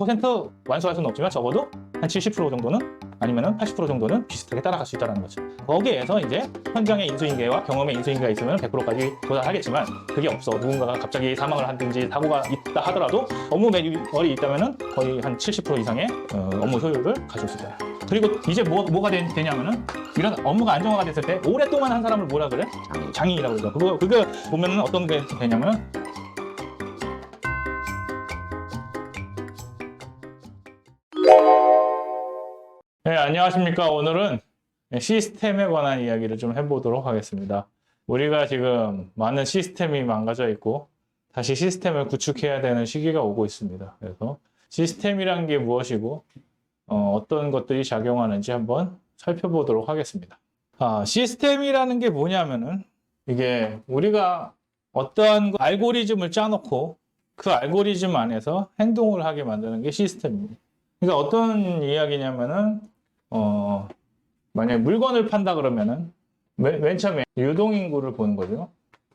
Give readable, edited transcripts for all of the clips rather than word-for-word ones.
100% 완수할 수는 없지만 적어도 한 70% 정도는 아니면 80% 정도는 비슷하게 따라갈 수 있다는 거죠. 거기에서 이제 현장의 인수인계와 경험의 인수인계가 있으면 100%까지 도달하겠지만 그게 없어. 누군가가 갑자기 사망을 하든지 사고가 있다 하더라도 업무 매뉴얼이 있다면 거의 한 70% 이상의 업무 효율을 가질 수 있다. 그리고 이제 뭐가 되냐면은 이런 업무가 안정화가 됐을 때 오랫동안 한 사람을 뭐라 그래? 장인이라고 그러죠. 그거 보면은 어떤 게 되냐면 네, 안녕하십니까. 오늘은 시스템에 관한 이야기를 좀 해보도록 하겠습니다. 우리가 지금 많은 시스템이 망가져 있고 다시 시스템을 구축해야 되는 시기가 오고 있습니다. 그래서 시스템이란 게 무엇이고 어떤 것들이 작용하는지 한번 살펴보도록 하겠습니다. 시스템이라는 게 뭐냐면은 이게 우리가 어떠한 알고리즘을 짜놓고 그 알고리즘 안에서 행동을 하게 만드는 게 시스템입니다. 그러니까 어떤 이야기냐면은 만약에 물건을 판다 그러면은 맨 처음에 유동인구를 보는 거죠.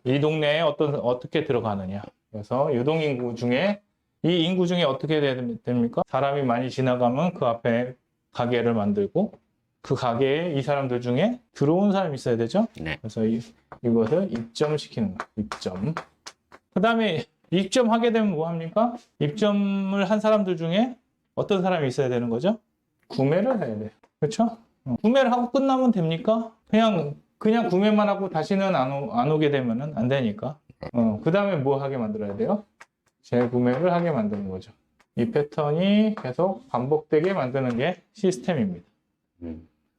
이 동네에 어떻게 들어가느냐. 그래서 유동인구 중에 이 인구 중에 어떻게 됩니까? 사람이 많이 지나가면 그 앞에 가게를 만들고 그 가게에 이 사람들 중에 들어온 사람이 있어야 되죠. 네. 그래서 이것을 입점시키는 거예요. 입점. 그 다음에 입점하게 되면 뭐 합니까? 입점을 한 사람들 중에 어떤 사람이 있어야 되는 거죠? 구매를 해야 돼요. 그렇죠? 구매를 하고 끝나면 됩니까? 그냥 구매만 하고 다시는 안 오게 되면은 안 되니까. 그 다음에 뭐 하게 만들어야 돼요? 재구매를 하게 만드는 거죠. 이 패턴이 계속 반복되게 만드는 게 시스템입니다.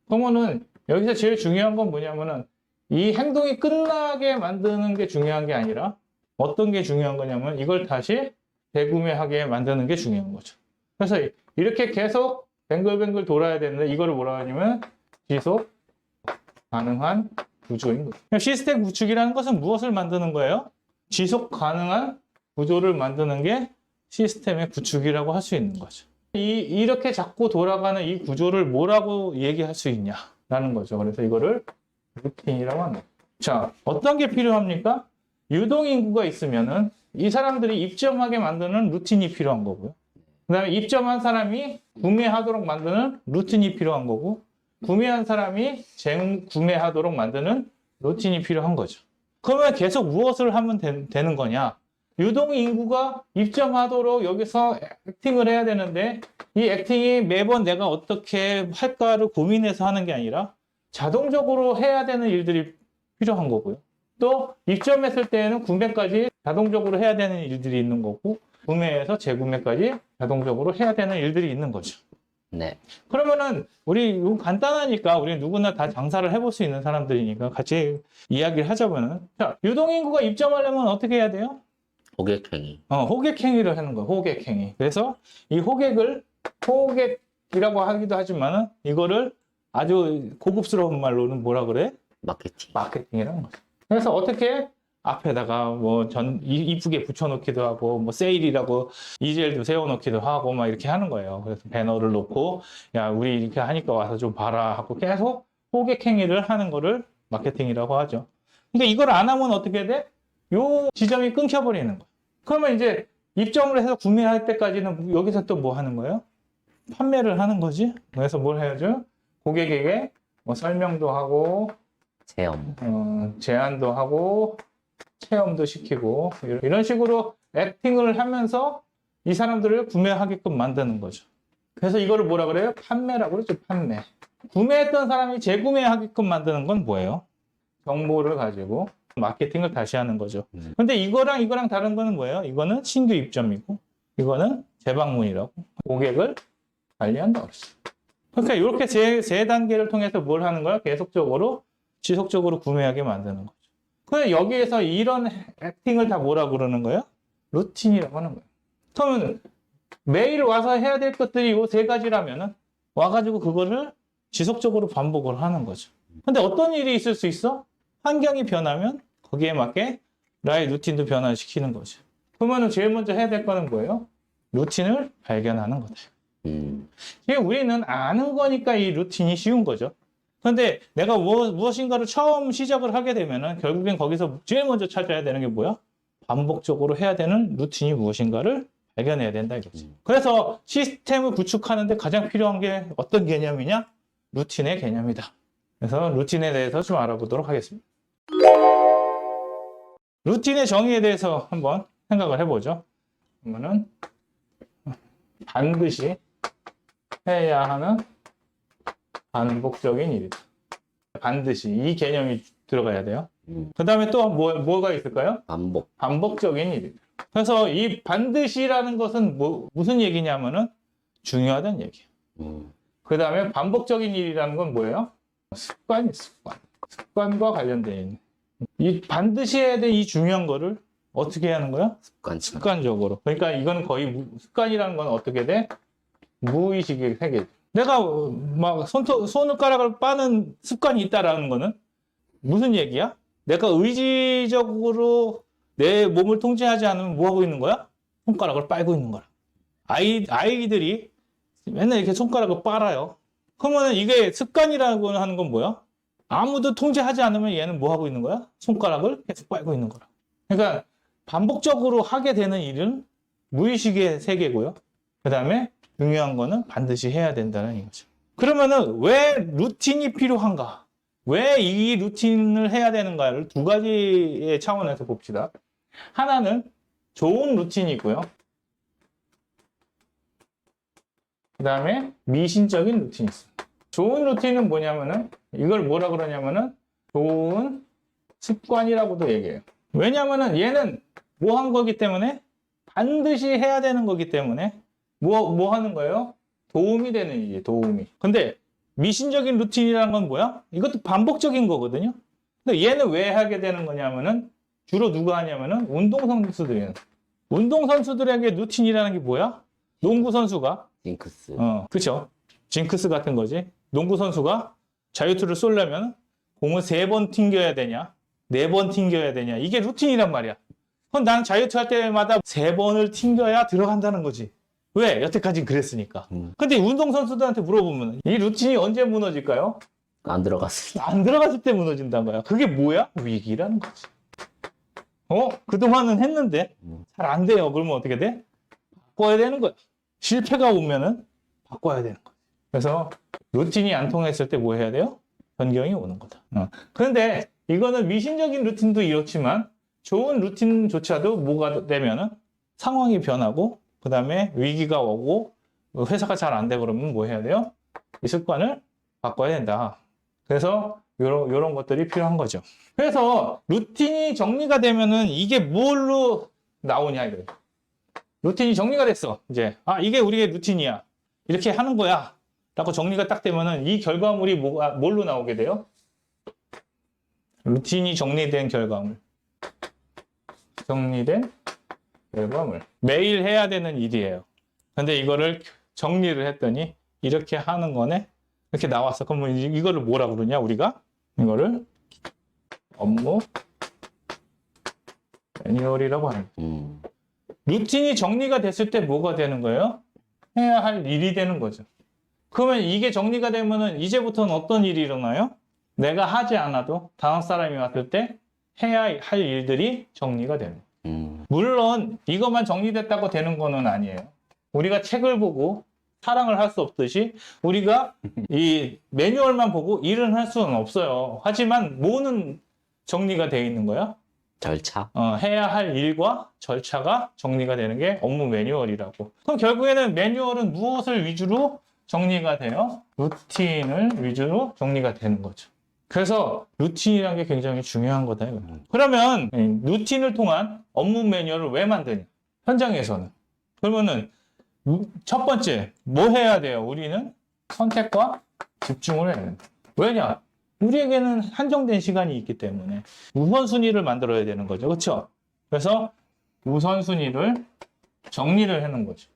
그러면은 여기서 제일 중요한 건 뭐냐면은 이 행동이 끝나게 만드는 게 중요한 게 아니라 어떤 게 중요한 거냐면 이걸 다시 재구매하게 만드는 게 중요한 거죠. 그래서 이렇게 계속 뱅글뱅글 돌아야 되는데 이거를 뭐라 하냐면 지속 가능한 구조인 거죠. 시스템 구축이라는 것은 무엇을 만드는 거예요? 지속 가능한 구조를 만드는 게 시스템의 구축이라고 할 수 있는 거죠. 이렇게 자꾸 돌아가는 이 구조를 뭐라고 얘기할 수 있냐라는 거죠. 그래서 이거를 루틴이라고 합니다. 자, 어떤 게 필요합니까? 유동인구가 있으면은 이 사람들이 입점하게 만드는 루틴이 필요한 거고요. 그 다음에 입점한 사람이 구매하도록 만드는 루틴이 필요한 거고 구매한 사람이 재구매하도록 만드는 루틴이 필요한 거죠. 그러면 계속 무엇을 하면 되는 거냐? 유동인구가 입점하도록 여기서 액팅을 해야 되는데 이 액팅이 매번 내가 어떻게 할까를 고민해서 하는 게 아니라 자동적으로 해야 되는 일들이 필요한 거고요. 또 입점했을 때에는 구매까지 자동적으로 해야 되는 일들이 있는 거고 구매에서 재구매까지 자동적으로 해야 되는 일들이 있는 거죠. 네. 그러면은 우리 간단하니까 우리 누구나 다 장사를 해볼 수 있는 사람들이니까 같이 이야기를 하자면은 자, 유동인구가 입점하려면 어떻게 해야 돼요? 호객행위. 호객행위를 하는 거예요. 호객행위. 그래서 이 호객이라고 하기도 하지만은 이거를 아주 고급스러운 말로는 뭐라 그래? 마케팅이라는 거죠. 그래서 어떻게 앞에다가 이쁘게 붙여놓기도 하고 세일이라고 이젤도 세워놓기도 하고 막 이렇게 하는 거예요. 그래서 배너를 놓고 야 우리 이렇게 하니까 와서 좀 봐라 하고 계속 호객행위를 하는 거를 마케팅이라고 하죠. 그러니까 이걸 안 하면 어떻게 돼? 요 지점이 끊겨버리는 거예요. 그러면 이제 입점을 해서 구매할 때까지는 여기서 또 뭐 하는 거예요? 판매를 하는 거지. 그래서 뭘 해야죠? 고객에게 설명도 하고 제안도 하고 체험도 시키고 이런 식으로 액팅을 하면서 이 사람들을 구매하게끔 만드는 거죠. 그래서 이거를 뭐라 그래요? 판매라고 그러죠. 판매. 구매했던 사람이 재구매하게끔 만드는 건 뭐예요? 정보를 가지고 마케팅을 다시 하는 거죠. 근데 이거랑 다른 거는 뭐예요? 이거는 신규 입점이고 이거는 재방문이라고 고객을 관리한다 그랬어요. 그러니까 이렇게 세 단계를 통해서 뭘 하는 거야? 계속적으로 지속적으로 구매하게 만드는 거죠. 그럼 여기에서 이런 액팅을 다 뭐라고 그러는 거예요? 루틴이라고 하는 거예요. 그러면 매일 와서 해야 될 것들이 이 세 가지라면은 와가지고 그거를 지속적으로 반복을 하는 거죠. 근데 어떤 일이 있을 수 있어? 환경이 변하면 거기에 맞게 나의 루틴도 변화시키는 거죠. 그러면은 제일 먼저 해야 될 거는 뭐예요? 루틴을 발견하는 거다. 지금 우리는 아는 거니까 이 루틴이 쉬운 거죠. 그런데 내가 무엇인가를 처음 시작을 하게 되면은 결국엔 거기서 제일 먼저 찾아야 되는 게 뭐야? 반복적으로 해야 되는 루틴이 무엇인가를 발견해야 된다 이거지. 그래서 시스템을 구축하는데 가장 필요한 게 어떤 개념이냐? 루틴의 개념이다. 그래서 루틴에 대해서 좀 알아보도록 하겠습니다. 루틴의 정의에 대해서 한번 생각을 해보죠. 그러면은 반드시 해야 하는 반복적인 일이다. 반드시 이 개념이 들어가야 돼요. 그 다음에 또 뭐가 있을까요? 반복적인 일이다. 그래서 이 반드시라는 것은 무슨 얘기냐면은 중요하다는 얘기예요. 그 다음에 반복적인 일이라는 건 뭐예요? 습관이 습관과 관련된 이 반드시 해야 될 이 중요한 거를 어떻게 하는 거야? 습관적으로. 그러니까 이건 거의 습관이라는 건 어떻게 돼? 무의식의 세계. 내가 막 손가락을 빠는 습관이 있다라는 거는 무슨 얘기야? 내가 의지적으로 내 몸을 통제하지 않으면 뭐 하고 있는 거야? 손가락을 빨고 있는 거라. 아이들이 맨날 이렇게 손가락을 빨아요. 그러면 이게 습관이라고 하는 건 뭐야? 아무도 통제하지 않으면 얘는 뭐 하고 있는 거야? 손가락을 계속 빨고 있는 거라. 그러니까 반복적으로 하게 되는 일은 무의식의 세계고요. 그 다음에 중요한 거는 반드시 해야 된다는 이거죠. 그러면은 왜 루틴이 필요한가? 왜 이 루틴을 해야 되는가를 두 가지의 차원에서 봅시다. 하나는 좋은 루틴이 있고요. 그 다음에 미신적인 루틴이 있어요. 좋은 루틴은 뭐냐면은 이걸 뭐라 그러냐면은 좋은 습관이라고도 얘기해요. 왜냐면은 얘는 뭐 한 거기 때문에 반드시 해야 되는 거기 때문에 뭐 하는 거예요? 도움이 되는 일이에요. 도움이. 근데 미신적인 루틴이라는 건 뭐야? 이것도 반복적인 거거든요. 근데 얘는 왜 하게 되는 거냐면은 주로 누가 하냐면은 운동선수들이 해요. 운동선수들에게 루틴이라는 게 뭐야? 농구선수가 징크스. 그쵸. 징크스 같은 거지. 농구선수가 자유투를 쏘려면 공을 3번 튕겨야 되냐? 4번 튕겨야 되냐? 이게 루틴이란 말이야. 그럼 난 자유투 할 때마다 3번을 튕겨야 들어간다는 거지. 왜? 여태까지는 그랬으니까. 근데 운동선수들한테 물어보면 이 루틴이 언제 무너질까요? 안 들어갔을 때. 안 들어갔을 때 무너진다는 거야. 그게 뭐야? 위기라는 거지. 그동안은 했는데 잘 안 돼요. 그러면 어떻게 돼? 바꿔야 되는 거야. 실패가 오면은 바꿔야 되는 거야. 그래서 루틴이 안 통했을 때 뭐 해야 돼요? 변경이 오는 거다. 그런데 이거는 미신적인 루틴도 이렇지만 좋은 루틴조차도 뭐가 되면은 상황이 변하고 그 다음에 위기가 오고 회사가 잘 안 돼 그러면 뭐 해야 돼요? 이 습관을 바꿔야 된다. 그래서 요런 것들이 필요한 거죠. 그래서 루틴이 정리가 되면은 이게 뭘로 나오냐 이거예요. 루틴이 정리가 됐어. 이제 이게 우리의 루틴이야. 이렇게 하는 거야. 라고 정리가 딱 되면은 이 결과물이 뭘로 나오게 돼요? 루틴이 정리된 결과물. 정리된 결과물. 매일 해야 되는 일이에요. 근데 이거를 정리를 했더니 이렇게 하는 거네. 이렇게 나왔어. 그러면 이거를 뭐라 그러냐 우리가? 이거를 업무 매뉴얼이라고 하는 거예요. 루틴이 정리가 됐을 때 뭐가 되는 거예요? 해야 할 일이 되는 거죠. 그러면 이게 정리가 되면은 이제부터는 어떤 일이 일어나요? 내가 하지 않아도 다음 사람이 왔을 때 해야 할 일들이 정리가 되는 거예요. 물론 이것만 정리됐다고 되는 거는 아니에요. 우리가 책을 보고 사랑을 할 수 없듯이 우리가 이 매뉴얼만 보고 일은 할 수는 없어요. 하지만 뭐는 정리가 되어 있는 거야? 절차. 해야 할 일과 절차가 정리가 되는 게 업무 매뉴얼이라고. 그럼 결국에는 매뉴얼은 무엇을 위주로 정리가 돼요? 루틴을 위주로 정리가 되는 거죠. 그래서 루틴이라는 게 굉장히 중요한 거다. 그러면 루틴을 통한 업무 매뉴얼을 왜 만드냐? 현장에서는. 그러면은 첫 번째 뭐 해야 돼요? 우리는 선택과 집중을 해야 된다. 왜냐? 우리에게는 한정된 시간이 있기 때문에 우선순위를 만들어야 되는 거죠. 그렇죠? 그래서 우선순위를 정리를 하는 거죠.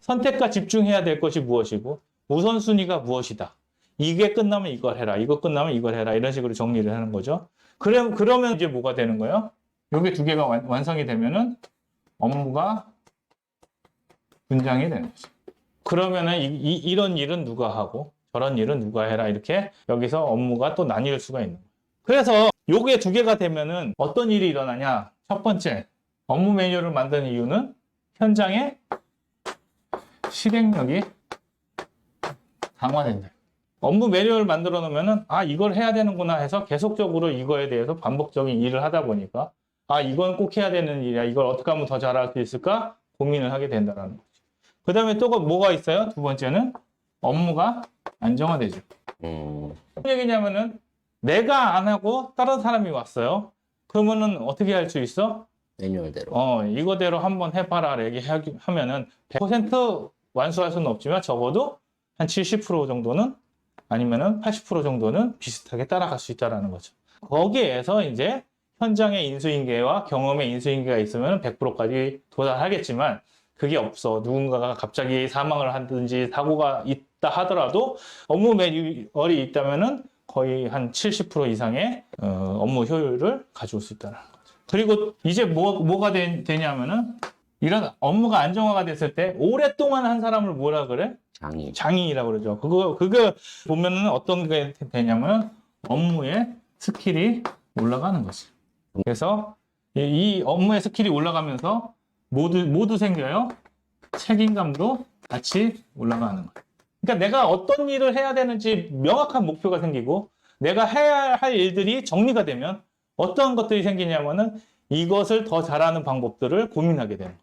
선택과 집중해야 될 것이 무엇이고 우선순위가 무엇이다. 이게 끝나면 이걸 해라. 이거 끝나면 이걸 해라. 이런 식으로 정리를 하는 거죠. 그러면 이제 뭐가 되는 거예요? 요게 두 개가 완성이 되면은 업무가 분장이 되는 거죠. 그러면은 이런 일은 누가 하고 저런 일은 누가 해라. 이렇게 여기서 업무가 또 나뉠 수가 있는 거예요. 그래서 요게 두 개가 되면은 어떤 일이 일어나냐? 첫 번째, 업무 매뉴얼을 만드는 이유는 현장에 실행력이 강화된다. 업무 매뉴얼을 만들어 놓으면은 아 이걸 해야 되는구나 해서 계속적으로 이거에 대해서 반복적인 일을 하다 보니까 아 이건 꼭 해야 되는 일이야. 이걸 어떻게 하면 더 잘할 수 있을까 고민을 하게 된다는 거죠. 그 다음에 또 뭐가 있어요? 두 번째는 업무가 안정화되죠. 무슨 얘기냐면은 내가 안 하고 다른 사람이 왔어요. 그러면은 어떻게 할 수 있어? 매뉴얼대로. 이거대로 한번 해봐라 얘기하면은 100% 완수할 수는 없지만 적어도 한 70% 정도는 아니면은 80% 정도는 비슷하게 따라갈 수 있다라는 거죠. 거기에서 이제 현장의 인수인계와 경험의 인수인계가 있으면 100%까지 도달하겠지만 그게 없어. 누군가가 갑자기 사망을 하든지 사고가 있다 하더라도 업무 매뉴얼이 있다면은 거의 한 70% 이상의 업무 효율을 가져올 수 있다는 거죠. 그리고 이제 뭐가 되냐면은 이런 업무가 안정화가 됐을 때 오랫동안 한 사람을 뭐라 그래? 장이. 장인이라고 그러죠. 그거 보면은 어떤 게 되냐면 업무의 스킬이 올라가는 거지. 그래서 이 업무의 스킬이 올라가면서 모두 생겨요. 책임감도 같이 올라가는 거예요. 그러니까 내가 어떤 일을 해야 되는지 명확한 목표가 생기고 내가 해야 할 일들이 정리가 되면 어떤 것들이 생기냐면은 이것을 더 잘하는 방법들을 고민하게 되는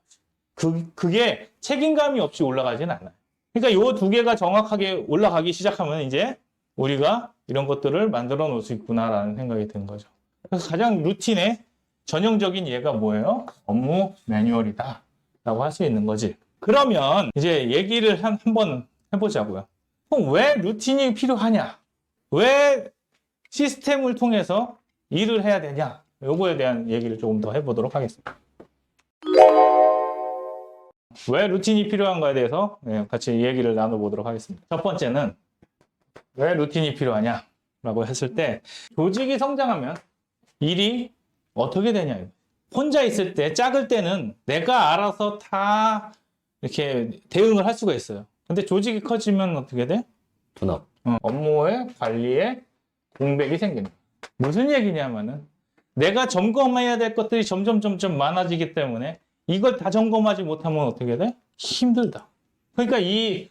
거죠. 그게 책임감이 없이 올라가지는 않아요. 그러니까 이 두 개가 정확하게 올라가기 시작하면 이제 우리가 이런 것들을 만들어 놓을 수 있구나라는 생각이 드는 거죠. 그래서 가장 루틴의 전형적인 예가 뭐예요? 업무 매뉴얼이다 라고 할 수 있는 거지. 그러면 이제 얘기를 한번 해보자고요. 그럼 왜 루틴이 필요하냐? 왜 시스템을 통해서 일을 해야 되냐? 요거에 대한 얘기를 조금 더 해보도록 하겠습니다. 왜 루틴이 필요한가에 대해서 같이 얘기를 나눠보도록 하겠습니다. 첫 번째는 왜 루틴이 필요하냐라고 했을 때 조직이 성장하면 일이 어떻게 되냐. 혼자 있을 때, 작을 때는 내가 알아서 다 이렇게 대응을 할 수가 있어요. 근데 조직이 커지면 어떻게 돼? 분업. 업무의 관리에 공백이 생깁니다. 무슨 얘기냐면은 내가 점검해야 될 것들이 점점 많아지기 때문에 이걸 다 점검하지 못하면 어떻게 돼? 힘들다. 그러니까 이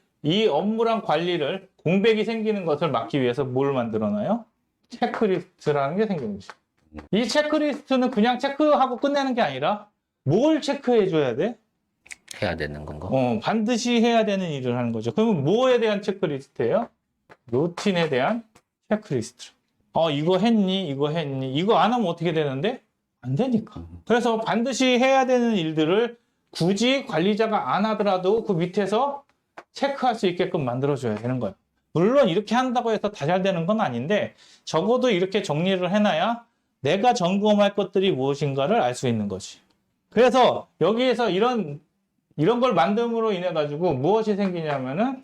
업무랑 관리를 공백이 생기는 것을 막기 위해서 뭘 만들어놔요? 체크리스트라는 게 생기는 거죠. 이 체크리스트는 그냥 체크하고 끝내는 게 아니라 뭘 체크해 줘야 돼? 해야 되는 건가? 반드시 해야 되는 일을 하는 거죠. 그러면 뭐에 대한 체크리스트예요? 루틴에 대한 체크리스트. 이거 했니? 이거 했니? 이거 안 하면 어떻게 되는데? 안 되니까. 그래서 반드시 해야 되는 일들을 굳이 관리자가 안 하더라도 그 밑에서 체크할 수 있게끔 만들어줘야 되는 거예요. 물론 이렇게 한다고 해서 다 잘 되는 건 아닌데 적어도 이렇게 정리를 해놔야 내가 점검할 것들이 무엇인가를 알 수 있는 거지. 그래서 여기에서 이런 걸 만듦으로 인해 가지고 무엇이 생기냐면은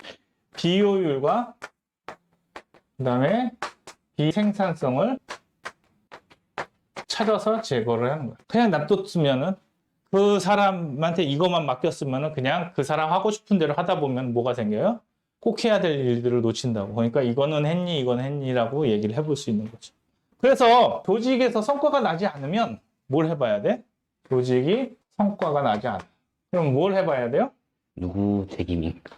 비효율과 그다음에 비생산성을 찾아서 제거를 하는 거예요. 그냥 놔뒀으면은 그 사람한테 이것만 맡겼으면은 그냥 그 사람 하고 싶은 대로 하다 보면 뭐가 생겨요? 꼭 해야 될 일들을 놓친다고. 그러니까 이거는 했니, 이건 했니라고 얘기를 해볼 수 있는 거죠. 그래서 조직에서 성과가 나지 않으면 뭘 해봐야 돼? 조직이 성과가 나지 않아. 그럼 뭘 해봐야 돼요? 누구 책임인가?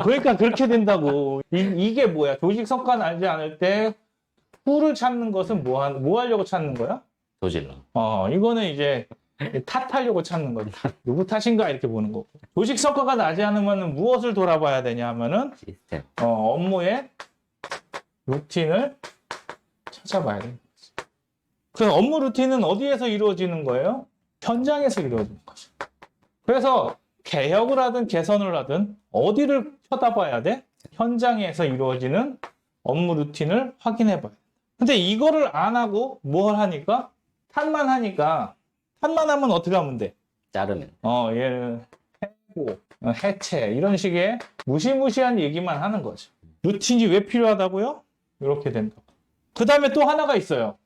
그러니까 그렇게 된다고. 이게 뭐야? 조직 성과 나지 않을 때 후를 찾는 것은 뭐 하려고 찾는 거야? 조질러. 이거는 이제 탓하려고 찾는 거지. 누구 탓인가 이렇게 보는 거고. 조직 성과가 나지 않으면 무엇을 돌아봐야 되냐 하면은 시스템. 업무의 루틴을 찾아봐야 되는 거지. 그래서 업무 루틴은 어디에서 이루어지는 거예요? 현장에서 이루어지는 거죠. 그래서 개혁을 하든 개선을 하든 어디를 쳐다봐야 돼? 현장에서 이루어지는 업무 루틴을 확인해 봐야 돼. 근데 이거를 안 하고 뭘 하니까? 탓만 하면 어떻게 하면 돼? 자르면. 얘를 해고, 해체 이런 식의 무시무시한 얘기만 하는 거죠. 루틴이 왜 필요하다고요? 이렇게 된다고. 그 다음에 또 하나가 있어요.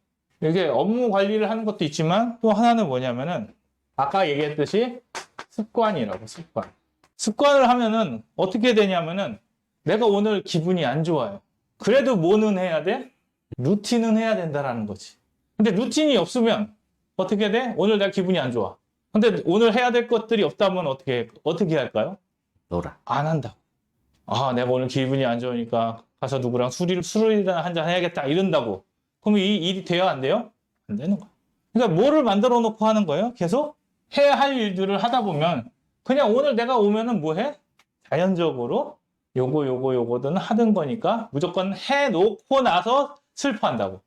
이게 업무 관리를 하는 것도 있지만 또 하나는 뭐냐면은 아까 얘기했듯이 습관이라고, 습관. 습관을 하면은 어떻게 되냐면은 내가 오늘 기분이 안 좋아요. 그래도 뭐는 해야 돼? 루틴은 해야 된다라는 거지. 근데 루틴이 없으면 어떻게 돼? 오늘 내가 기분이 안 좋아. 근데 오늘 해야 될 것들이 없다면 어떻게 할까요? 놀아. 안 한다고. 아, 내가 오늘 기분이 안 좋으니까 가서 누구랑 술이나 한잔 해야겠다 이런다고. 그럼 이 일이 돼요, 안 돼요? 안 되는 거야. 그러니까 뭐를 만들어 놓고 하는 거예요? 계속 해야 할 일들을 하다 보면 그냥 오늘 내가 오면은 뭐 해? 자연적으로 요거는 하던 거니까 무조건 해놓고 나서 슬퍼한다고.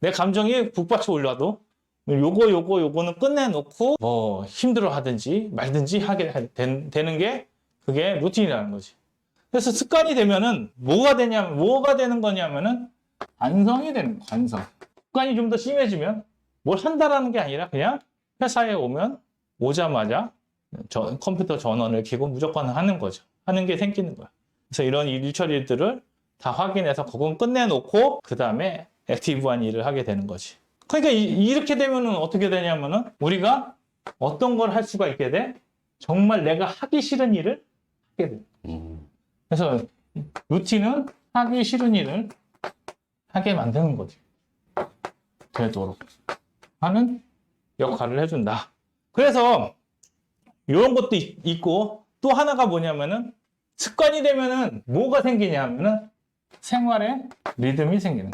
내 감정이 북받쳐 올라도 요거는 끝내놓고 뭐 힘들어 하든지 말든지 하게 되는 게 그게 루틴이라는 거지. 그래서 습관이 되면은 뭐가 되는 거냐면은 관성이 되는 거야, 관성. 습관이 좀 더 심해지면 뭘 한다라는 게 아니라 그냥 회사에 오자마자 컴퓨터 전원을 켜고 무조건 하는 거죠. 하는 게 생기는 거야. 그래서 이런 일처리들을 다 확인해서 그건 끝내놓고 그 다음에 액티브한 일을 하게 되는 거지. 그러니까 이렇게 되면은 어떻게 되냐면은 우리가 어떤 걸 할 수가 있게 돼? 정말 내가 하기 싫은 일을 하게 돼. 그래서 루틴은 하기 싫은 일을 하게 만드는 거지. 되도록 하는 역할을 해준다. 그래서 이런 것도 있고 또 하나가 뭐냐면은 습관이 되면은 뭐가 생기냐면은 생활에 리듬이 생기는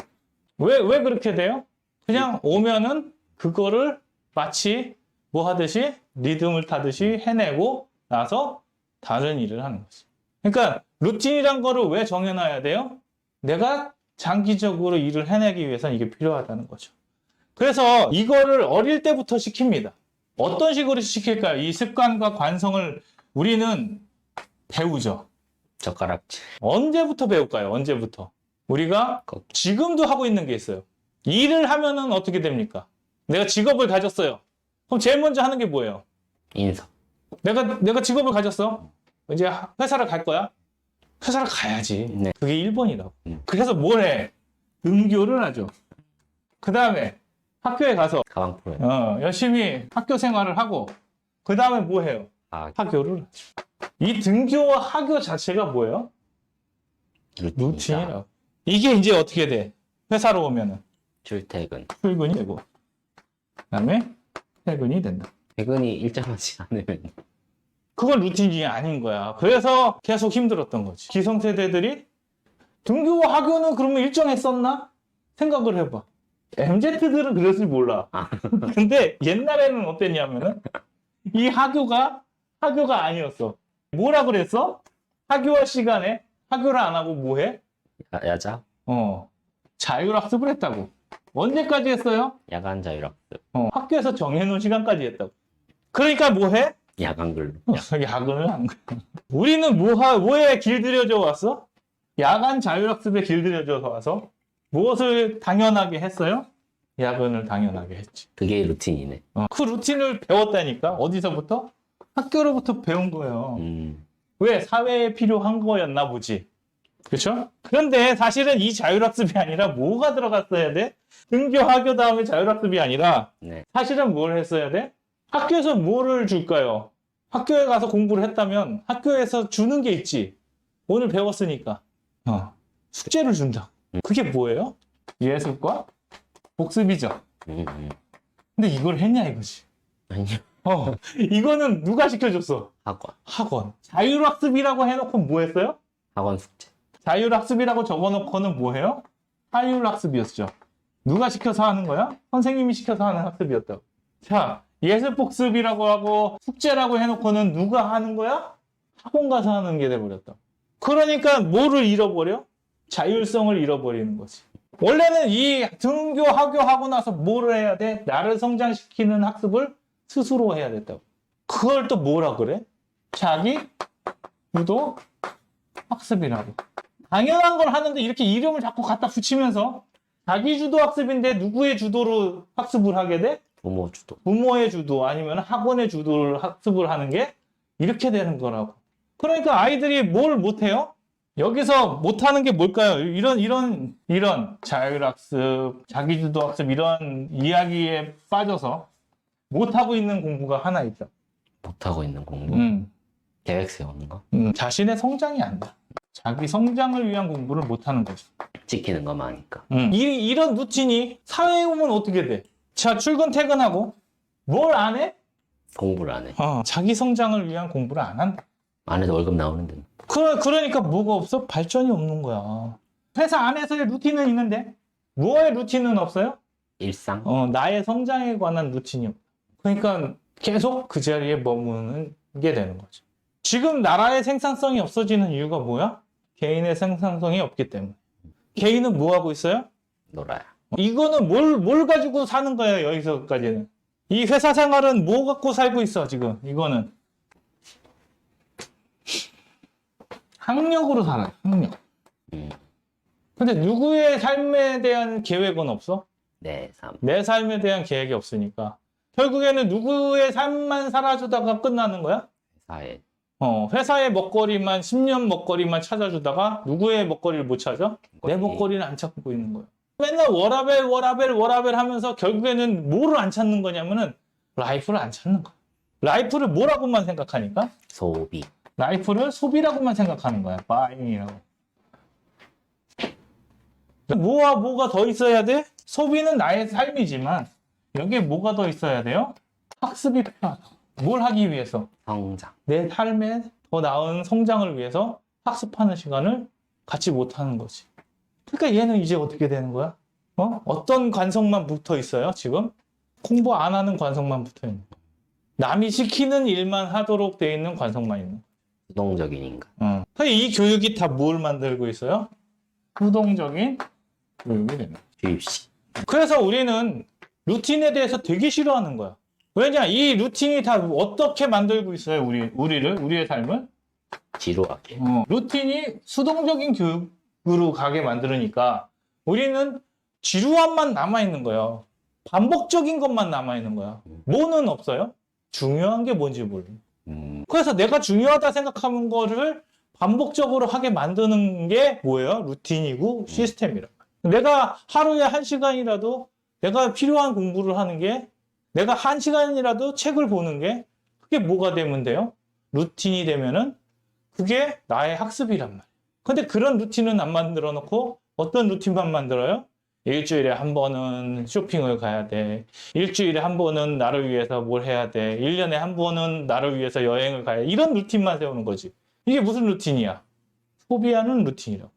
거예요. 왜 그렇게 돼요? 그냥 오면은 그거를 마치 뭐 하듯이 리듬을 타듯이 해내고 나서 다른 일을 하는 거지. 그러니까 루틴이란 거를 왜 정해놔야 돼요? 내가 장기적으로 일을 해내기 위해서는 이게 필요하다는 거죠. 그래서 이거를 어릴 때부터 시킵니다. 어떤 식으로 시킬까요? 이 습관과 관성을 우리는 배우죠. 젓가락질. 언제부터 배울까요? 언제부터? 우리가 지금도 하고 있는 게 있어요. 일을 하면은 어떻게 됩니까? 내가 직업을 가졌어요. 그럼 제일 먼저 하는 게 뭐예요? 인사. 내가 직업을 가졌어. 이제 회사를 갈 거야. 회사를 가야지. 네. 그게 1번이라고. 그래서 뭘 해? 등교를 하죠. 그 다음에 학교에 가서 가방 풀어요. 열심히 학교 생활을 하고 그 다음에 뭐 해요? 학교를 하죠. 이 등교와 학교 자체가 뭐예요? 루틴이라고. 이게 이제 어떻게 돼? 회사로 오면은 출퇴근. 출근이 되고 그 다음에 퇴근이 된다. 퇴근이 일정하지 않으면 그건 루틴이 아닌 거야. 그래서 계속 힘들었던 거지. 기성세대들이 등교와 학교는 그러면 일정했었나? 생각을 해봐. MZ들은 그랬을지 몰라. 근데 옛날에는 어땠냐면은 이 학교가 아니었어. 뭐라 그랬어? 학교와 시간에 학교를 안 하고 뭐 해? 야자? 자율학습을 했다고. 언제까지 했어요? 야간 자율학습. 학교에서 정해놓은 시간까지 했다고. 그러니까 뭐 해? 야간 근로. 야근을 한 거야. 우리는 뭐에 길들여져 왔어? 야간 자율학습에 길들여져서 와서 무엇을 당연하게 했어요? 야근을 당연하게 했지. 그게 루틴이네. 그 루틴을 배웠다니까. 어디서부터? 학교로부터 배운 거예요. 왜? 사회에 필요한 거였나 보지. 그렇죠? 그런데 사실은 이 자율학습이 아니라 뭐가 들어갔어야 돼? 등교 학교 다음에 자율학습이 아니라 네. 사실은 뭘 했어야 돼? 학교에서 뭐를 줄까요? 학교에 가서 공부를 했다면 학교에서 주는 게 있지. 오늘 배웠으니까. 숙제를 준다. 그게 뭐예요? 예술과 복습이죠. 근데 이걸 했냐 이거지. 아니요. 이거는 누가 시켜줬어? 학원. 자율학습이라고 해놓고 뭐 했어요? 학원 숙제. 자율학습이라고 적어놓고는 뭐 해요? 사율학습이었죠. 누가 시켜서 하는 거야? 선생님이 시켜서 하는 학습이었다고. 자, 예술복습이라고 하고 숙제라고 해놓고는 누가 하는 거야? 학원 가서 하는 게 돼버렸다. 그러니까 뭐를 잃어버려? 자율성을 잃어버리는 거지. 원래는 이 등교, 하고 나서 뭐를 해야 돼? 나를 성장시키는 학습을 스스로 해야 됐다고. 그걸 또 뭐라 그래? 자기 주도 학습이라고. 당연한 걸 하는데 이렇게 이름을 자꾸 갖다 붙이면서 자기 주도 학습인데 누구의 주도로 학습을 하게 돼? 부모 주도. 부모의 주도 아니면 학원의 주도를 학습을 하는 게 이렇게 되는 거라고. 그러니까 아이들이 뭘 못해요? 여기서 못하는 게 뭘까요? 이런 자율학습, 자기주도 학습 이런 이야기에 빠져서 못하고 있는 공부가 하나 있다. 못하고 있는 공부. 계획 세우는 거. 자신의 성장이 안 돼. 자기 성장을 위한 공부를 못하는 거죠. 지키는 것만 하니까. 이런 루틴이 사회에 오면 어떻게 돼? 자, 출근 퇴근하고 뭘 안 해? 공부를 안 해. 자기 성장을 위한 공부를 안 한다. 안에서 월급 나오는데. 그러니까 뭐가 없어? 발전이 없는 거야. 회사 안에서의 루틴은 있는데 뭐의 루틴은 없어요? 일상? 나의 성장에 관한 루틴이 없어. 그러니까 계속 그 자리에 머무는 게 되는 거죠. 지금 나라의 생산성이 없어지는 이유가 뭐야? 개인의 생산성이 없기 때문에. 개인은 뭐 하고 있어요? 놀아요. 이거는 뭘 가지고 사는 거예요, 여기서까지는. 이 회사 생활은 뭐 갖고 살고 있어, 지금. 이거는. 학력으로 살아요, 학력. 근데 누구의 삶에 대한 계획은 없어? 내 삶. 내 삶에 대한 계획이 없으니까. 결국에는 누구의 삶만 살아주다가 끝나는 거야? 회사에. 회사의 먹거리만, 10년 먹거리만 찾아주다가 누구의 먹거리를 못 찾아? 내 먹거리는 안 찾고 있는 거야. 맨날 워라벨 하면서 결국에는 뭐를 안 찾는 거냐면은 라이프를 안 찾는 거야. 라이프를 뭐라고만 생각하니까? 소비. 라이프를 소비라고만 생각하는 거야. 바잉이라고. 뭐가 더 있어야 돼? 소비는 나의 삶이지만 여기에 뭐가 더 있어야 돼요? 학습이 필요하다. 뭘 하기 위해서? 성장. 내 삶에 더 나은 성장을 위해서 학습하는 시간을 갖지 못하는 거지. 그러니까 얘는 이제 어떻게 되는 거야? 어떤 관성만 붙어 있어요, 지금? 공부 안 하는 관성만 붙어 있는 거야. 남이 시키는 일만 하도록 돼 있는 관성만 있는 거야. 수동적인 인간. 그러니까 이 교육이 다 뭘 만들고 있어요? 수동적인 교육이 되는 거야. 주입식. 그래서 우리는 루틴에 대해서 되게 싫어하는 거야. 왜냐? 이 루틴이 다 어떻게 만들고 있어요, 우리의 삶을? 지루하게. 루틴이 수동적인 교육으로 가게 만들으니까 우리는 지루함만 남아있는 거예요. 반복적인 것만 남아있는 거야. 뭐는 없어요? 중요한 게 뭔지 몰라. 그래서 내가 중요하다 생각하는 거를 반복적으로 하게 만드는 게 뭐예요? 루틴이고 시스템이라. 내가 하루에 1시간이라도 내가 필요한 공부를 하는 게, 내가 1시간이라도 책을 보는 게, 그게 뭐가 되면 돼요? 루틴이 되면은 그게 나의 학습이란 말이에요. 근데 그런 루틴은 안 만들어 놓고 어떤 루틴만 만들어요? 일주일에 한 번은 쇼핑을 가야 돼. 일주일에 한 번은 나를 위해서 뭘 해야 돼. 1년에 한 번은 나를 위해서 여행을 가야 돼. 이런 루틴만 세우는 거지. 이게 무슨 루틴이야? 소비하는 루틴이라고.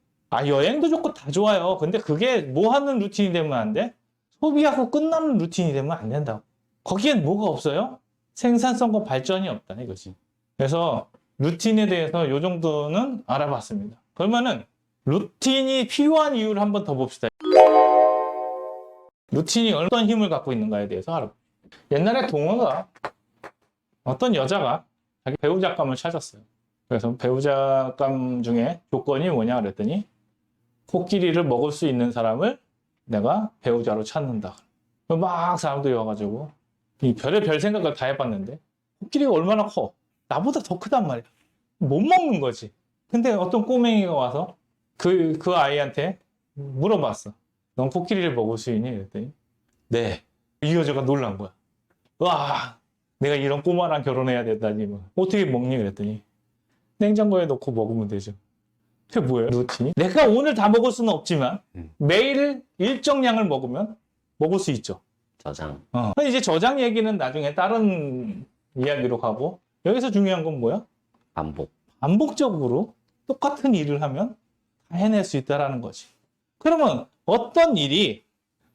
여행도 좋고 다 좋아요. 근데 그게 뭐 하는 루틴이 되면 안 돼? 소비하고 끝나는 루틴이 되면 안 된다고. 거기엔 뭐가 없어요? 생산성과 발전이 없다 이거지. 그래서 루틴에 대해서 이 정도는 알아봤습니다. 그러면은 루틴이 필요한 이유를 한번 더 봅시다. 루틴이 어떤 힘을 갖고 있는가에 대해서 알아봅시다. 옛날에 동어가 어떤 여자가 자기 배우자감을 찾았어요. 그래서 배우자감 중에 조건이 뭐냐 그랬더니 코끼리를 먹을 수 있는 사람을 내가 배우자로 찾는다. 막 사람들이 와가지고 이 별의별 생각을 다 해봤는데 코끼리가 얼마나 커? 나보다 더 크단 말이야. 못 먹는 거지. 근데 어떤 꼬맹이가 와서 그 아이한테 물어봤어. 넌 코끼리를 먹을 수 있니? 그랬더니 네. 이 여자가 놀란 거야. 와, 내가 이런 꼬마랑 결혼해야 된다니. 뭐. 어떻게 먹니? 그랬더니 냉장고에 넣고 먹으면 되죠. 그게 뭐예요? 루틴이? 내가 오늘 다 먹을 수는 없지만 매일 일정량을 먹으면 먹을 수 있죠. 저장. 이제 저장 얘기는 나중에 다른 이야기로 가고 여기서 중요한 건 뭐야? 반복. 반복적으로 똑같은 일을 하면 다 해낼 수 있다는 거지. 그러면 어떤 일이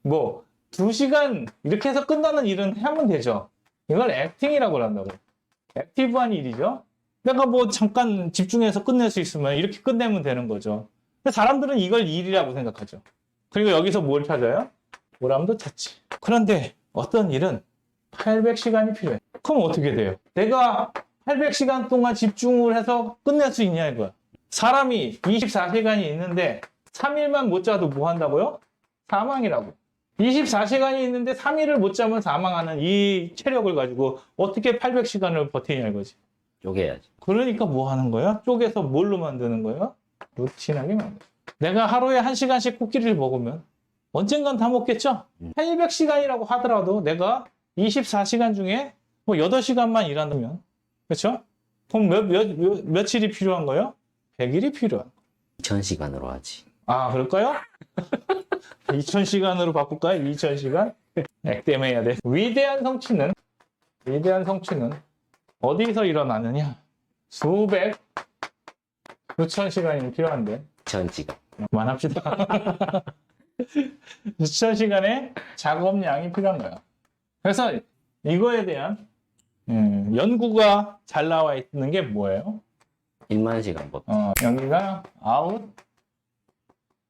뭐 2시간 이렇게 해서 끝나는 일은 하면 되죠. 이걸 액팅이라고 한다고. 액티브한 일이죠. 내가 뭐 잠깐 집중해서 끝낼 수 있으면 이렇게 끝내면 되는 거죠. 사람들은 이걸 일이라고 생각하죠. 그리고 여기서 뭘 찾아요? 보람도 찾지. 그런데 어떤 일은 800시간이 필요해. 그럼 어떻게 돼요? 내가 800시간 동안 집중을 해서 끝낼 수 있냐 이거야. 사람이 24시간이 있는데 3일만 못 자도 뭐 한다고요? 사망이라고. 24시간이 있는데 3일을 못 자면 사망하는 이 체력을 가지고 어떻게 800시간을 버티냐 이거지. 쪼개야지. 그러니까 뭐 하는 거야? 쪼개서 뭘로 만드는 거야? 루틴하게 만들어. 내가 하루에 1시간씩 코끼리를 먹으면 언젠간 다 먹겠죠? 800시간이라고 하더라도 내가 24시간 중에 뭐 8시간만 일한다면, 그렇죠? 그럼 며칠이 필요한 거예요? 100일이 필요한 거예요. 2000시간으로 하지. 그럴까요? 2000시간으로 바꿀까요? 2000시간? 액땜해야 돼. 위대한 성취는 어디서 일어나느냐? 수백, 수천 시간이 필요한데. 전지가. 그만합시다. 수천 시간의 작업량이 필요한 거야. 그래서 이거에 대한 연구가 잘 나와 있는 게 뭐예요? 1만 시간 법. 여기가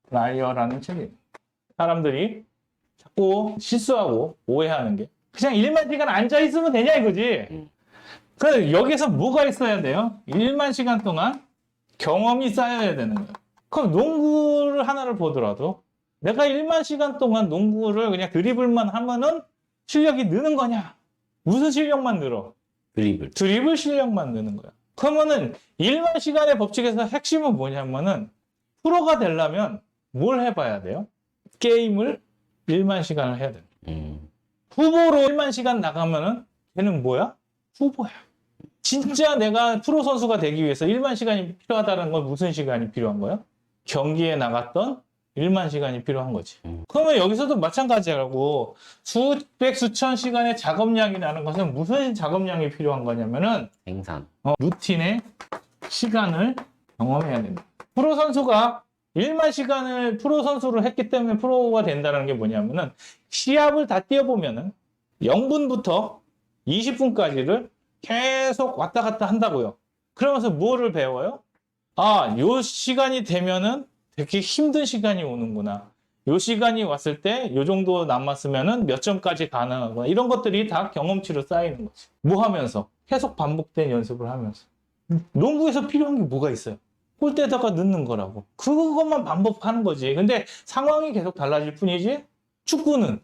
아웃라이어라는 책이에요. 사람들이 자꾸 실수하고 오해하는 게 그냥 1만 시간 앉아 있으면 되냐 이거지. 그래서 여기서 뭐가 있어야 돼요? 1만 시간 동안 경험이 쌓여야 되는 거예요. 그럼 농구를 하나를 보더라도 내가 1만 시간 동안 농구를 그냥 드리블만 하면은 실력이 느는 거냐? 무슨 실력만 늘어? 드리블 실력만 느는 거야. 그러면은 1만 시간의 법칙에서 핵심은 뭐냐면은 프로가 되려면 뭘 해봐야 돼요? 게임을 1만 시간을 해야 돼요. 후보로 1만 시간 나가면은 걔는 뭐야? 후보야. 진짜 내가 프로 선수가 되기 위해서 1만 시간이 필요하다는 건 무슨 시간이 필요한 거야? 경기에 나갔던 1만 시간이 필요한 거지. 그러면 여기서도 마찬가지라고 수백, 수천 시간의 작업량이라는 것은 무슨 작업량이 필요한 거냐면은 생산. 루틴의 시간을 경험해야 된다. 프로 선수가 1만 시간을 프로 선수를 했기 때문에 프로가 된다는 게 뭐냐면은 시합을 다 뛰어보면은 0분부터 20분까지를 계속 왔다 갔다 한다고요. 그러면서 뭐를 배워요? 요 시간이 되면은 되게 힘든 시간이 오는구나. 요 시간이 왔을 때 요 정도 남았으면은 몇 점까지 가능하구나. 이런 것들이 다 경험치로 쌓이는 거지. 뭐 하면서? 계속 반복된 연습을 하면서. 농구에서 필요한 게 뭐가 있어요? 골대에다가 넣는 거라고. 그것만 반복하는 거지. 근데 상황이 계속 달라질 뿐이지 축구는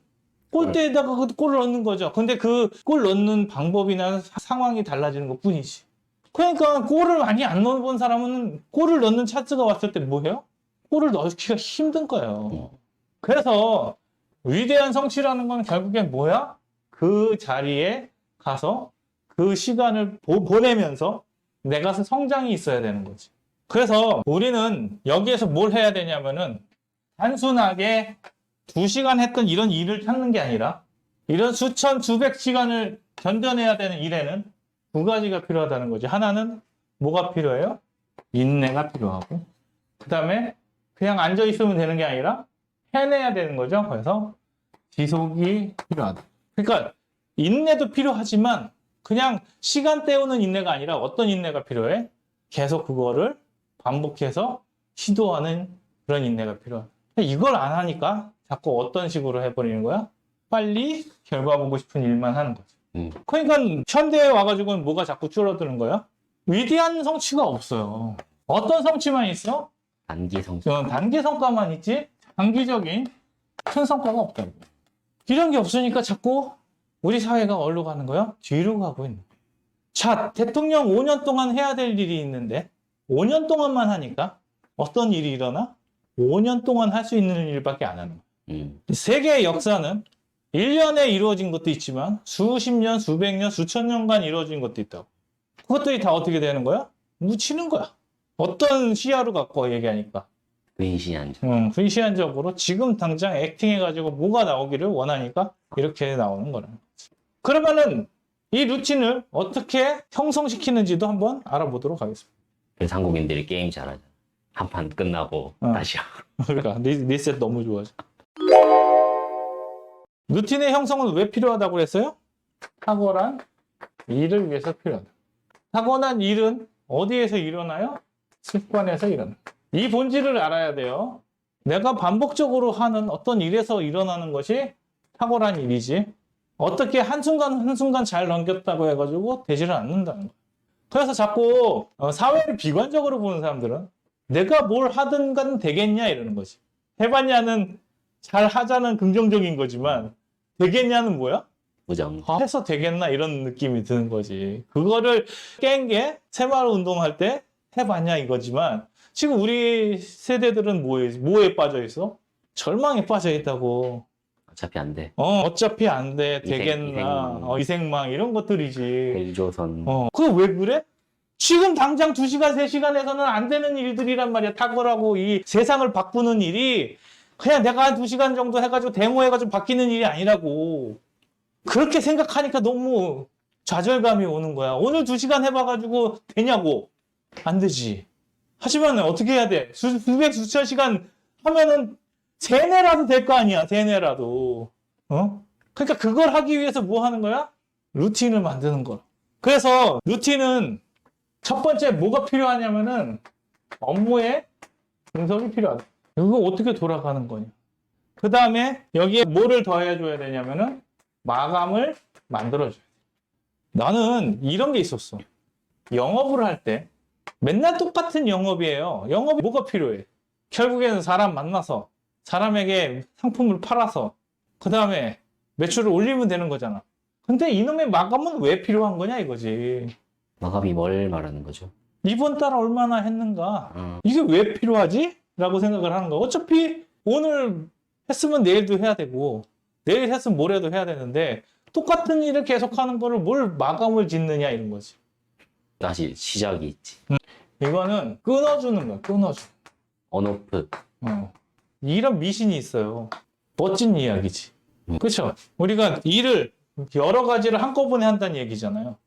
골대에다가 골을 넣는 거죠. 근데 그 골 넣는 방법이나 상황이 달라지는 것 뿐이지. 그러니까 골을 많이 안 넣어본 사람은 골을 넣는 찬스가 왔을 때 뭐 해요? 골을 넣기가 힘든 거예요. 그래서 위대한 성취라는 건 결국엔 뭐야? 그 자리에 가서 그 시간을 보내면서 내가 성장이 있어야 되는 거지. 그래서 우리는 여기에서 뭘 해야 되냐면은 단순하게 2시간 했던 이런 일을 찾는 게 아니라 이런 수천, 수백 시간을 견뎌내야 되는 일에는 두 가지가 필요하다는 거지. 하나는 뭐가 필요해요? 인내가 필요하고 그 다음에 그냥 앉아 있으면 되는 게 아니라 해내야 되는 거죠. 그래서 지속이 필요하다. 그러니까 인내도 필요하지만 그냥 시간 때우는 인내가 아니라 어떤 인내가 필요해? 계속 그거를 반복해서 시도하는 그런 인내가 필요하다. 이걸 안 하니까 자꾸 어떤 식으로 해버리는 거야? 빨리 결과 보고 싶은 일만 하는 거지. 그러니까 현대에 와가지고는 뭐가 자꾸 줄어드는 거야? 위대한 성취가 없어요. 어떤 성취만 있어? 단기 성취. 단기 성과만 있지 장기적인 큰 성과가 없다고. 이런 게 없으니까 자꾸 우리 사회가 어디로 가는 거야? 뒤로 가고 있는 거야. 자, 대통령 5년 동안 해야 될 일이 있는데 5년 동안만 하니까 어떤 일이 일어나? 5년 동안 할 수 있는 일밖에 안 하는 거야. 세계의 역사는 1년에 이루어진 것도 있지만 수십 년, 수백 년, 수천 년간 이루어진 것도 있다고. 그것들이 다 어떻게 되는 거야? 묻히는 거야. 어떤 시야로 갖고 얘기하니까. 근시안적으로 지금 당장 액팅해가지고 뭐가 나오기를 원하니까 이렇게 나오는 거라는 거지. 그러면은 이 루틴을 어떻게 형성시키는지도 한번 알아보도록 하겠습니다. 그래서 한국인들이 게임 잘하잖아. 한 판 끝나고 다시 하고. 그러니까 리셋 너무 좋아져. 루틴의 형성은 왜 필요하다고 그랬어요? 탁월한 일을 위해서 필요하다. 탁월한 일은 어디에서 일어나요? 습관에서 일어나. 이 본질을 알아야 돼요. 내가 반복적으로 하는 어떤 일에서 일어나는 것이 탁월한 일이지. 어떻게 한순간 한순간 잘 넘겼다고 해가지고 되지를 않는다는 거예요. 그래서 자꾸 사회를 비관적으로 보는 사람들은 내가 뭘 하든 간 되겠냐 이러는 거지. 해봤냐는 잘 하자는 긍정적인 거지만 되겠냐는 뭐야? 부정. 해서 되겠나 이런 느낌이 드는 거지. 그거를 깬 게 새마을 운동할 때 해봤냐 이거지만 지금 우리 세대들은 뭐에 빠져 있어? 절망에 빠져 있다고. 어차피 안 돼. 어차피 안 돼. 되겠나. 이생망. 이생망 이런 것들이지. 헬조선. 그거 왜 그래? 지금 당장 2시간, 3시간에서는 안 되는 일들이란 말이야. 탁월하고 이 세상을 바꾸는 일이 그냥 내가 한 2시간 정도 해가지고 데모해가지고 바뀌는 일이 아니라고. 그렇게 생각하니까 너무 좌절감이 오는 거야. 오늘 2시간 해봐가지고 되냐고. 안 되지. 하지만 어떻게 해야 돼? 수백, 수천 시간 하면은 세뇌라도 될 거 아니야. 세뇌라도. 어? 그러니까 그걸 하기 위해서 뭐 하는 거야? 루틴을 만드는 거야. 그래서 루틴은 첫 번째 뭐가 필요하냐면은 업무의 분석이 필요하다. 이거 어떻게 돌아가는 거냐. 그 다음에 여기에 뭐를 더해줘야 되냐면은 마감을 만들어줘야 돼. 나는 이런 게 있었어. 영업을 할 때 맨날 똑같은 영업이에요. 영업이 뭐가 필요해? 결국에는 사람 만나서 사람에게 상품을 팔아서 그 다음에 매출을 올리면 되는 거잖아. 근데 이놈의 마감은 왜 필요한 거냐 이거지. 마감이 뭘 말하는 거죠? 이번 달 얼마나 했는가? 이게 왜 필요하지? 라고 생각을 하는 거야. 어차피 오늘 했으면 내일도 해야 되고 내일 했으면 모레도 해야 되는데 똑같은 일을 계속하는 거를 뭘 마감을 짓느냐 이런 거지. 다시 시작이 있지. 이거는 끊어주는 거야. 끊어주. 온오프. 이런 미신이 있어요. 멋진 이야기지. 그렇죠? 우리가 일을 여러 가지를 한꺼번에 한다는 얘기잖아요.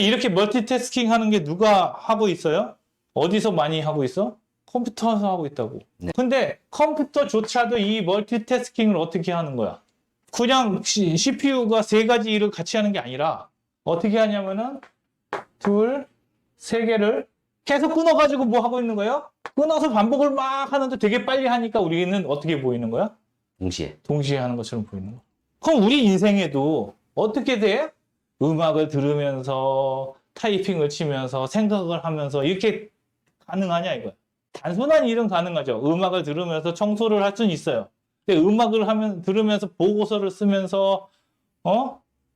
이렇게 멀티태스킹 하는 게 누가 하고 있어요? 어디서 많이 하고 있어? 컴퓨터에서 하고 있다고. 네. 근데 컴퓨터조차도 이 멀티태스킹을 어떻게 하는 거야? 그냥 CPU가 3가지 일을 같이 하는 게 아니라 어떻게 하냐면은 2, 3개를 계속 끊어가지고 뭐 하고 있는 거예요? 끊어서 반복을 막 하는데 되게 빨리 하니까 우리는 어떻게 보이는 거야? 동시에 하는 것처럼 보이는 거야. 그럼 우리 인생에도 어떻게 돼? 음악을 들으면서 타이핑을 치면서 생각을 하면서 이렇게 가능하냐 이거야. 단순한 일은 가능하죠. 음악을 들으면서 청소를 할 수는 있어요. 근데 음악을 들으면서 보고서를 쓰면서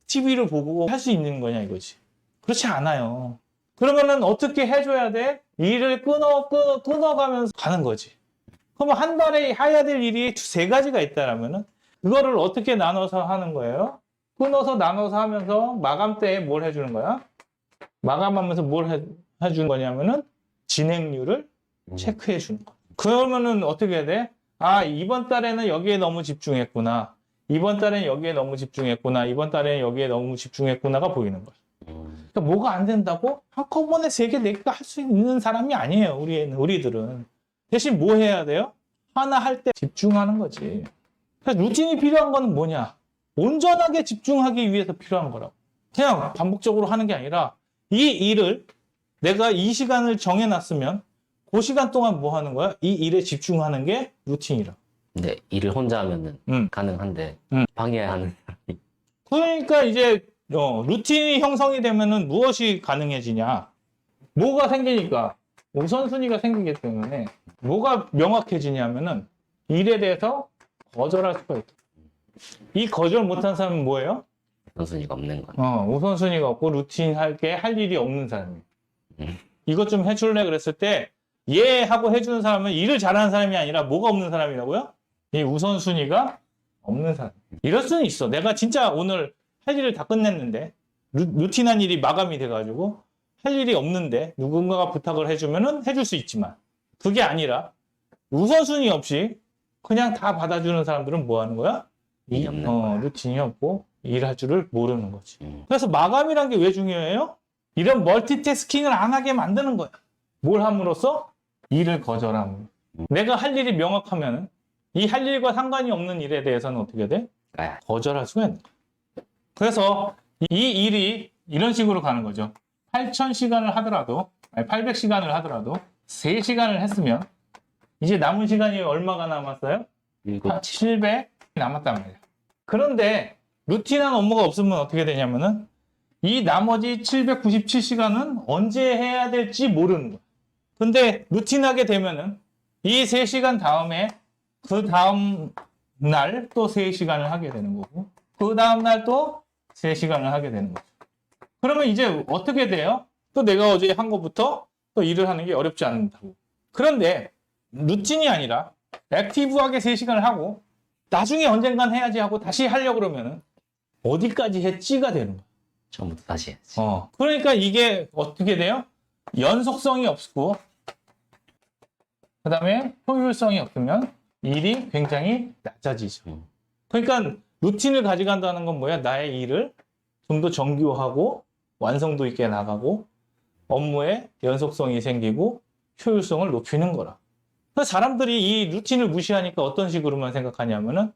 TV를 보고 할 수 있는 거냐 이거지. 그렇지 않아요. 그러면은 어떻게 해줘야 돼? 일을 끊어가면서 가는 거지. 그러면 한 달에 해야 될 일이 3가지가 있다라면은 그거를 어떻게 나눠서 하는 거예요? 끊어서 나눠서 하면서 마감 때에 뭘 해주는 거야? 마감하면서 뭘 해주는 거냐면은 진행률을 체크해 주는 거야. 그러면은 어떻게 해야 돼? 아, 이번 달에는 여기에 너무 집중했구나. 이번 달에는 여기에 너무 집중했구나. 이번 달에는 여기에 너무 집중했구나가 보이는 거야. 그러니까 뭐가 안 된다고? 한꺼번에 3개, 4개가 할 수 있는 사람이 아니에요. 우리들은. 대신 뭐 해야 돼요? 하나 할 때 집중하는 거지. 그래서 루틴이 필요한 거는 뭐냐? 온전하게 집중하기 위해서 필요한 거라고. 그냥 반복적으로 하는 게 아니라 이 일을 내가 이 시간을 정해놨으면 그 시간 동안 뭐 하는 거야? 이 일에 집중하는 게 루틴이라. 근데 일을 혼자 하면은 가능한데 방해하는 사람이. 그러니까 이제 루틴이 형성이 되면은 무엇이 가능해지냐? 뭐가 생기니까 우선순위가 생기기 때문에 뭐가 명확해지냐면은 일에 대해서 거절할 수가 있다. 이 거절 못한 사람은 뭐예요? 우선순위가 없는 건. 우선순위가 없고 루틴 할 일이 없는 사람이에요. 이것 좀 해줄래? 그랬을 때 예 하고 해주는 사람은 일을 잘하는 사람이 아니라 뭐가 없는 사람이라고요? 이 우선순위가 없는 사람. 이럴 수는 있어. 내가 진짜 오늘 할 일을 다 끝냈는데 루틴한 일이 마감이 돼가지고 할 일이 없는데 누군가가 부탁을 해주면은 해줄 수 있지만 그게 아니라 우선순위 없이 그냥 다 받아주는 사람들은 뭐 하는 거야? 루틴이 없고 일할 줄을 모르는 거지. 그래서 마감이란 게 왜 중요해요? 이런 멀티태스킹을 안 하게 만드는 거야. 뭘 함으로써? 일을 거절함으로. 내가 할 일이 명확하면 이 할 일과 상관이 없는 일에 대해서는 어떻게 돼? 거절할 수가 있는 거야. 그래서 이 일이 이런 식으로 가는 거죠. 8,000시간을 하더라도, 800시간을 하더라도 3시간을 했으면 이제 남은 시간이 얼마가 남았어요? 700 남았단 말이야. 그런데 루틴한 업무가 없으면 어떻게 되냐면은 이 나머지 797시간은 언제 해야 될지 모르는 거야. 근데 루틴하게 되면은 이 3시간 다음에 그 다음 날 또 3시간을 하게 되는 거고 그 다음 날 또 3시간을 하게 되는 거죠. 그러면 이제 어떻게 돼요? 또 내가 어제 한 것부터 또 일을 하는 게 어렵지 않다고. 그런데 루틴이 아니라 액티브하게 3시간을 하고 나중에 언젠간 해야지 하고 다시 하려고 그러면은 어디까지 했지가 되는 거야. 처음부터 다시 해야지. 그러니까 이게 어떻게 돼요? 연속성이 없고 그 다음에 효율성이 없으면 일이 굉장히 낮아지죠. 그러니까 루틴을 가져간다는 건 뭐야? 나의 일을 좀 더 정교하고 완성도 있게 나가고 업무에 연속성이 생기고 효율성을 높이는 거라. 그래서 사람들이 이 루틴을 무시하니까 어떤 식으로만 생각하냐면은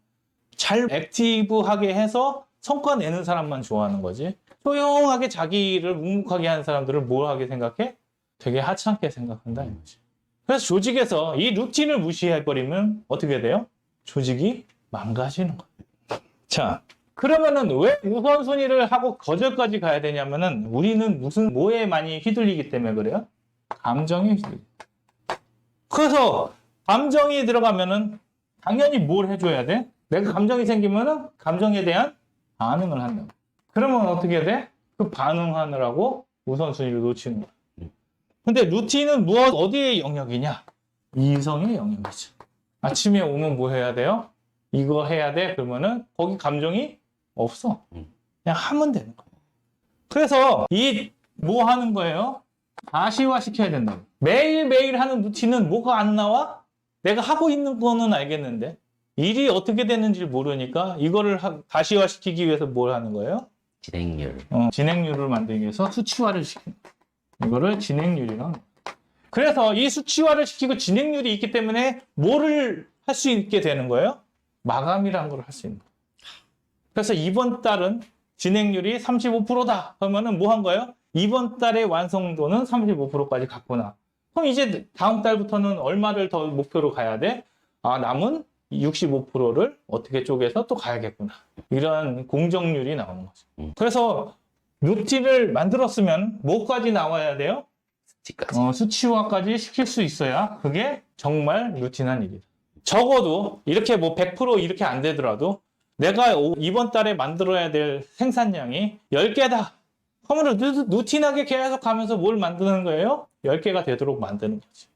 잘 액티브하게 해서 성과 내는 사람만 좋아하는 거지. 조용하게 자기를 묵묵하게 하는 사람들을 뭐하게 생각해? 되게 하찮게 생각한다 이거지. 그래서 조직에서 이 루틴을 무시해버리면 어떻게 돼요? 조직이 망가지는 거예요. 자, 그러면은 왜 우선순위를 하고 거절까지 가야 되냐면은 우리는 뭐에 많이 휘둘리기 때문에 그래요? 감정에 휘둘려. 그래서 감정이 들어가면은 당연히 뭘 해줘야 돼? 내가 감정이 생기면은 감정에 대한 반응을 한다고. 그러면 어떻게 돼? 그 반응하느라고 우선순위를 놓치는 거야. 근데 루틴은 어디의 영역이냐? 이성의 영역이죠. 아침에 오면 뭐 해야 돼요? 이거 해야 돼? 그러면은 거기 감정이 없어. 그냥 하면 되는 거야. 그래서 뭐 하는 거예요? 가시화 시켜야 된다고. 매일매일 하는 루틴은 뭐가 안 나와? 내가 하고 있는 거는 알겠는데 일이 어떻게 되는지 모르니까 이거를 가시화 시키기 위해서 뭘 하는 거예요? 진행률. 진행률을 만들기 위해서 수치화를 시키는 거예요. 이거를 진행률이라고. 그래서 이 수치화를 시키고 진행률이 있기 때문에 뭐를 할 수 있게 되는 거예요? 마감이라는 걸 할 수 있는 거예요. 그래서 이번 달은 진행률이 35%다. 그러면은 뭐 한 거예요? 이번 달의 완성도는 35%까지 갔구나. 그럼 이제 다음 달부터는 얼마를 더 목표로 가야 돼? 아, 남은 65%를 어떻게 쪼개서 또 가야겠구나. 이런 공정률이 나오는 거죠. 그래서 루틴을 만들었으면 뭐까지 나와야 돼요? 수치까지. 수치화까지 시킬 수 있어야 그게 정말 루틴한 일이다. 적어도 이렇게 뭐 100% 이렇게 안 되더라도 내가 이번 달에 만들어야 될 생산량이 10개다. 그러면 루틴하게 계속 가면서 뭘 만드는 거예요? 10개가 되도록 만드는 거지.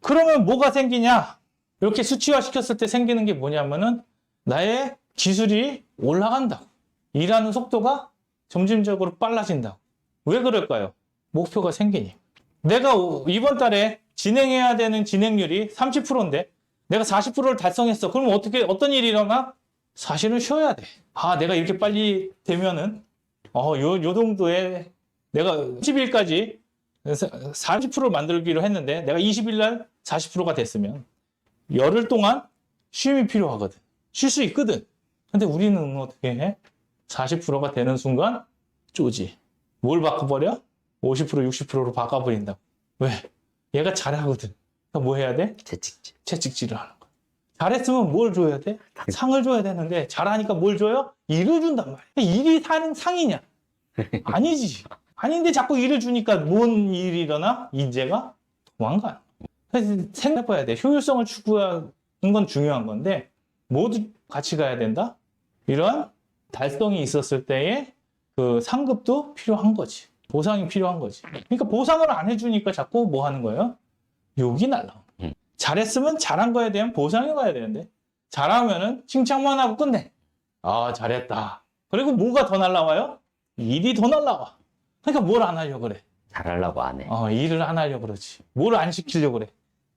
그러면 뭐가 생기냐? 이렇게 수치화 시켰을 때 생기는 게 뭐냐면은 나의 기술이 올라간다고. 일하는 속도가 점진적으로 빨라진다고. 왜 그럴까요? 목표가 생기니. 내가 이번 달에 진행해야 되는 진행률이 30%인데 내가 40%를 달성했어. 그러면 어떤 일이 일어나? 사실은 쉬어야 돼. 아, 내가 이렇게 빨리 되면은 요 정도에 내가 10일까지 30%를 만들기로 했는데 내가 20일 날 40%가 됐으면 열흘 동안 쉼이 필요하거든. 쉴 수 있거든. 근데 우리는 어떻게 해? 40%가 되는 순간 쪼지. 뭘 바꿔버려? 50%, 60%로 바꿔버린다고. 왜? 얘가 잘하거든. 그러니까 뭐 해야 돼? 채찍질을 하는 거야. 잘했으면 뭘 줘야 돼? 상을 줘야 되는데 잘하니까 뭘 줘요? 일을 준단 말이야. 일이 상이냐? 아니지. 아닌데 자꾸 일을 주니까 뭔 일이 일어나? 인재가 도망가. 그래서 생각해봐야 돼. 효율성을 추구하는 건 중요한 건데 모두 같이 가야 된다? 이런 달성이 있었을 때의 그 상급도 필요한 거지. 보상이 필요한 거지. 그러니까 보상을 안 해주니까 자꾸 뭐 하는 거예요? 욕이 날라오는 거예요. 잘했으면 잘한 거에 대한 보상이 가야 되는데 잘하면은 칭찬만 하고 끝내. 아, 잘했다. 그리고 뭐가 더 날라와요? 일이 더 날라와. 그러니까 뭘 안 하려고 그래? 잘하려고 안 해. 일을 안 하려고 그러지. 뭘 안 시키려고 그래?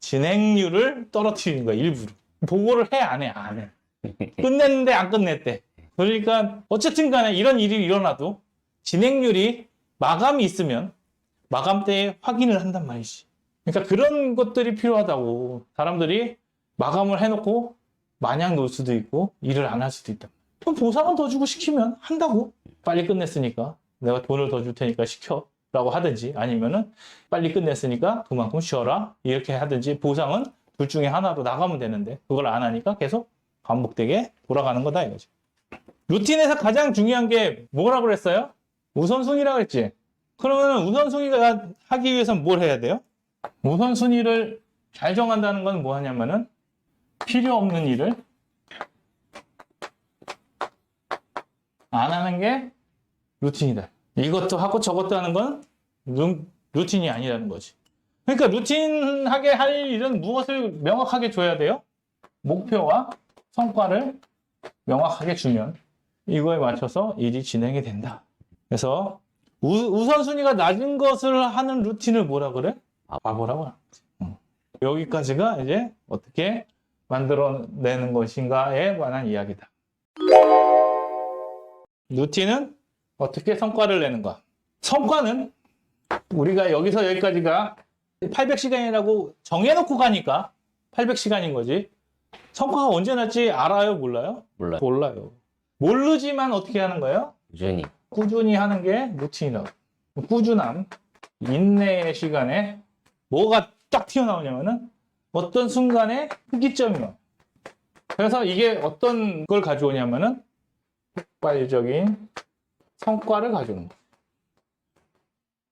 진행률을 떨어뜨리는 거야, 일부러. 보고를 해, 안 해? 안 해. 끝냈는데 안 끝냈대. 그러니까 어쨌든 간에 이런 일이 일어나도 진행률이 마감이 있으면 마감 때에 확인을 한단 말이지. 그러니까 그런 것들이 필요하다고. 사람들이 마감을 해놓고 마냥 놀 수도 있고 일을 안 할 수도 있다. 그럼 보상을 더 주고 시키면 한다고. 빨리 끝냈으니까 내가 돈을 더 줄 테니까 시켜 라고 하든지 아니면은 빨리 끝냈으니까 그만큼 쉬어라 이렇게 하든지 보상은 둘 중에 하나로 나가면 되는데 그걸 안 하니까 계속 반복되게 돌아가는 거다 이거지. 루틴에서 가장 중요한 게 뭐라고 그랬어요? 우선순위라고 했지. 그러면 우선순위가 하기 위해서는 뭘 해야 돼요? 우선순위를 잘 정한다는 건 뭐 하냐면은 필요 없는 일을 안 하는 게 루틴이다. 이것도 하고 저것도 하는 건 루틴이 아니라는 거지. 그러니까 루틴하게 할 일은 무엇을 명확하게 줘야 돼요? 목표와 성과를 명확하게 주면 이거에 맞춰서 일이 진행이 된다. 그래서 우선순위가 낮은 것을 하는 루틴을 뭐라 그래? 바보라고 하는 거지. 여기까지가 이제 어떻게 만들어내는 것인가에 관한 이야기다. 루틴은 어떻게 성과를 내는가? 성과는 우리가 여기서 여기까지가 800시간이라고 정해놓고 가니까 800시간인 거지. 성과가 언제 날지 알아요? 몰라요? 몰라요. 몰라요. 모르지만 어떻게 하는 거예요? 꾸준히. 꾸준히 하는 게 루틴이라고. 꾸준함, 인내의 시간에 뭐가 딱 튀어나오냐면은 어떤 순간에 특이점이요. 그래서 이게 어떤 걸 가져오냐면은 폭발적인 성과를 가져오는 거예요.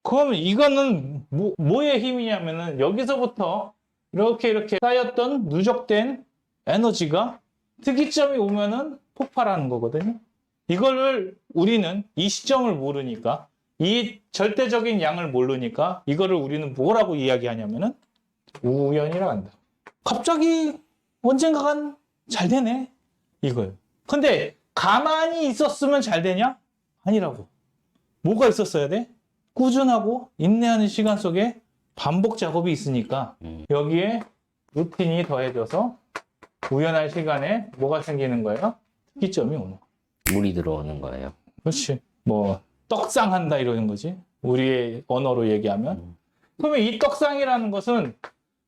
그러면 이거는 뭐의 힘이냐면은 여기서부터 이렇게 쌓였던 누적된 에너지가 특이점이 오면은 폭발하는 거거든요. 이거를 우리는 이 시점을 모르니까, 이 절대적인 양을 모르니까 이거를 우리는 뭐라고 이야기하냐면은 우연이라고 한다. 갑자기 언젠가간 잘 되네, 이거예요. 근데 가만히 있었으면 잘 되냐? 아니라고. 뭐가 있었어야 돼? 꾸준하고 인내하는 시간 속에 반복 작업이 있으니까 여기에 루틴이 더해져서 우연한 시간에 뭐가 생기는 거예요? 특이점이 오는 거예요. 물이 들어오는 거예요. 그렇지. 뭐 떡상한다 이러는 거지. 우리의 언어로 얘기하면. 그러면 이 떡상이라는 것은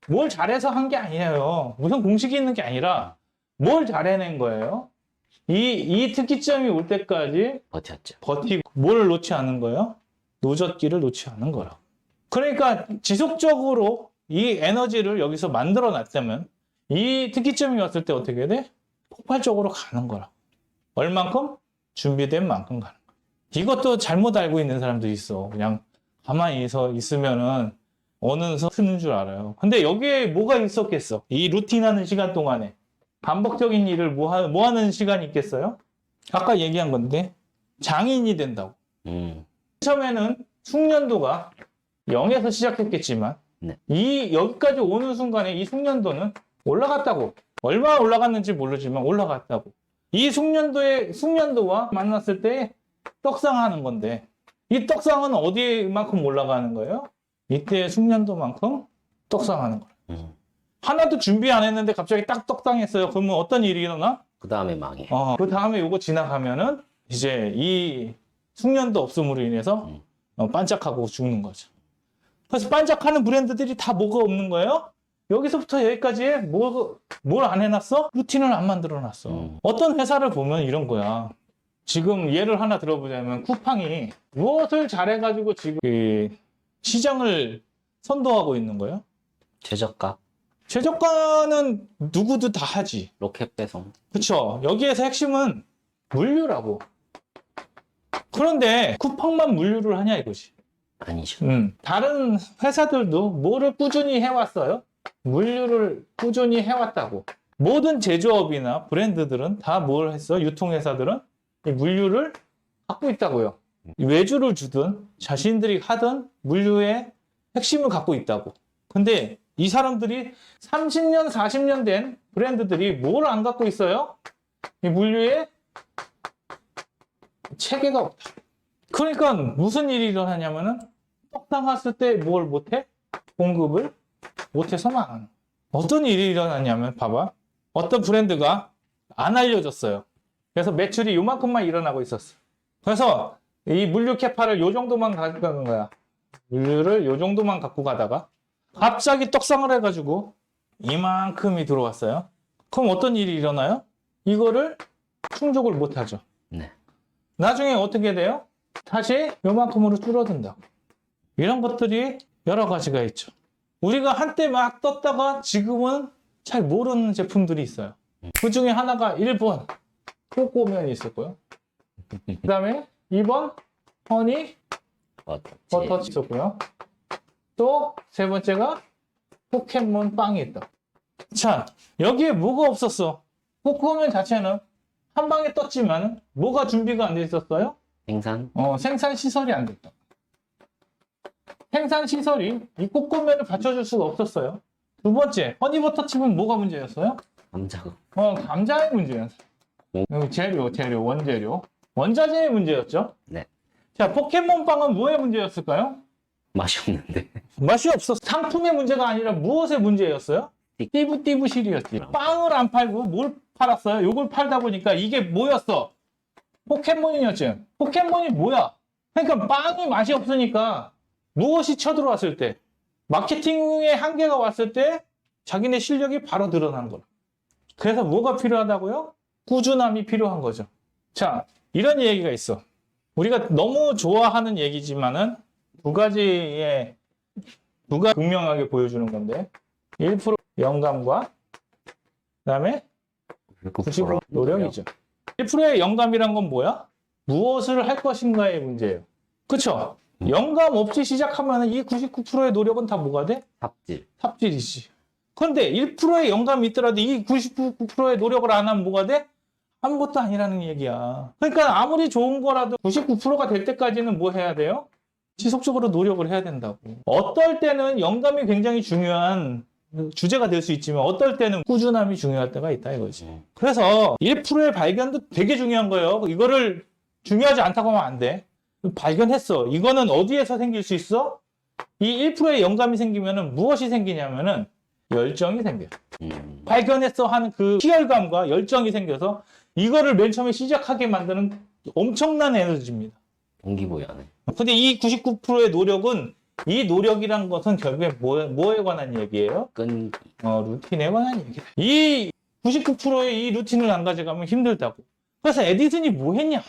뭘 잘해서 한 게 아니에요. 무슨 공식이 있는 게 아니라 뭘 잘해낸 거예요. 이 특이점이 올 때까지 버텼죠. 버티고 뭘 놓지 않은 거예요? 노젓기를 놓지 않은 거라고. 그러니까 지속적으로 이 에너지를 여기서 만들어 놨다면 이 특이점이 왔을 때 어떻게 돼? 폭발적으로 가는 거라고. 얼만큼? 준비된 만큼 가는 거야. 이것도 잘못 알고 있는 사람도 있어. 그냥 가만히 있으면은 어느 서 트는 줄 알아요. 근데 여기에 뭐가 있었겠어? 이 루틴하는 시간 동안에 반복적인 일을 뭐 하는 시간이 있겠어요? 아까 얘기한 건데 장인이 된다고. 처음에는 숙련도가 0에서 시작했겠지만 네. 여기까지 오는 순간에 이 숙련도는 올라갔다고. 얼마 올라갔는지 모르지만 올라갔다고. 이 숙련도와 만났을 때 떡상하는 건데 이 떡상은 어디만큼 올라가는 거예요? 이때의 숙련도만큼 떡상하는 거예요. 하나도 준비 안 했는데 갑자기 딱 떡상했어요. 그러면 어떤 일이 일어나? 그 다음에 망해. 그 다음에 요거 지나가면은 이제 이 숙련도 없음으로 인해서 반짝하고 죽는 거죠. 그래서 반짝하는 브랜드들이 다 뭐가 없는 거예요? 여기서부터 여기까지에 뭘 안 해놨어? 루틴을 안 만들어놨어. 어떤 회사를 보면 이런 거야. 지금 예를 하나 들어보자면 쿠팡이 무엇을 잘해가지고 지금 시장을 선도하고 있는 거예요? 최저가, 최저가는 누구도 다 하지. 로켓 배송. 그쵸? 여기에서 핵심은 물류라고. 그런데 쿠팡만 물류를 하냐 이거지. 아니죠. 다른 회사들도 뭐를 꾸준히 해왔어요? 물류를 꾸준히 해왔다고. 모든 제조업이나 브랜드들은 다 뭘 했어? 유통회사들은 이 물류를 갖고 있다고요. 외주를 주든 자신들이 하든 물류의 핵심을 갖고 있다고. 근데 이 사람들이 30년, 40년 된 브랜드들이 뭘 안 갖고 있어요? 이 물류의 체계가 없다. 그러니까 무슨 일이 일어나냐면은 떡상했을 때 뭘 못해? 공급을 못해서 망하는. 어떤 일이 일어나냐면 봐봐. 어떤 브랜드가 안 알려졌어요. 그래서 매출이 요만큼만 일어나고 있었어. 그래서 이 물류 캐파를 요 정도만 가지고 가는 거야. 물류를 요 정도만 갖고 가다가 갑자기 떡상을 해가지고 이만큼이 들어왔어요. 그럼 어떤 일이 일어나요? 이거를 충족을 못하죠. 네. 나중에 어떻게 돼요? 다시 요만큼으로 줄어든다. 이런 것들이 여러 가지가 있죠. 우리가 한때 막 떴다가 지금은 잘 모르는 제품들이 있어요. 그 중에 하나가 1번 코코면이 있었고요. 그 다음에 2번 허니 버터치 있었고요. 또 세 번째가 포켓몬 빵이 있다. 자, 여기에 뭐가 없었어? 코코면 자체는 한 방에 떴지만 뭐가 준비가 안 돼 있었어요? 생산 시설이 안 됐다. 생산 시설이 이 코코면을 받쳐줄 수가 없었어요. 두 번째, 허니버터칩은 뭐가 문제였어요? 감자가. 감자의 문제였어요. 여기 재료, 원재료. 원자재의 문제였죠? 네. 자, 포켓몬빵은 뭐의 문제였을까요? 맛이 없는데. 맛이 없었어. 상품의 문제가 아니라 무엇의 문제였어요? 띠부띠부실이었지. 빵을 안 팔고 뭘 팔았어요? 요걸 팔다 보니까 이게 뭐였어? 포켓몬이었지. 포켓몬이 뭐야? 그러니까 빵이 맛이 없으니까 무엇이 쳐들어왔을 때, 마케팅의 한계가 왔을 때 자기네 실력이 바로 드러나는 거라. 그래서 뭐가 필요하다고요? 꾸준함이 필요한 거죠. 자, 이런 얘기가 있어. 우리가 너무 좋아하는 얘기지만은 두가 분명하게 보여주는 건데 1% 영감과 그다음에 90% 노력이죠. 1%의 영감이란 건 뭐야? 무엇을 할 것인가의 문제예요. 그쵸? 영감 없이 시작하면 이 99%의 노력은 다 뭐가 돼? 삽질. 삽질이지. 그런데 1%의 영감이 있더라도 이 99%의 노력을 안 하면 뭐가 돼? 아무것도 아니라는 얘기야. 그러니까 아무리 좋은 거라도 99%가 될 때까지는 뭐 해야 돼요? 지속적으로 노력을 해야 된다고. 어떨 때는 영감이 굉장히 중요한 주제가 될 수 있지만 어떨 때는 꾸준함이 중요할 때가 있다 이거지. 그래서 1%의 발견도 되게 중요한 거예요. 이거를 중요하지 않다고 하면 안 돼. 발견했어. 이거는 어디에서 생길 수 있어? 이 1%의 영감이 생기면은 무엇이 생기냐면은 열정이 생겨요. 발견했어 하는 그 희열감과 열정이 생겨서 이거를 맨 처음에 시작하게 만드는 엄청난 에너지입니다. 동기부여하네. 근데 이 99%의 노력은 이 노력이란 것은 결국에 뭐에 관한 얘기예요? 루틴에 관한 얘기다. 이 99%의 이 루틴을 안 가져가면 힘들다고. 그래서 에디슨이 뭐 했냐?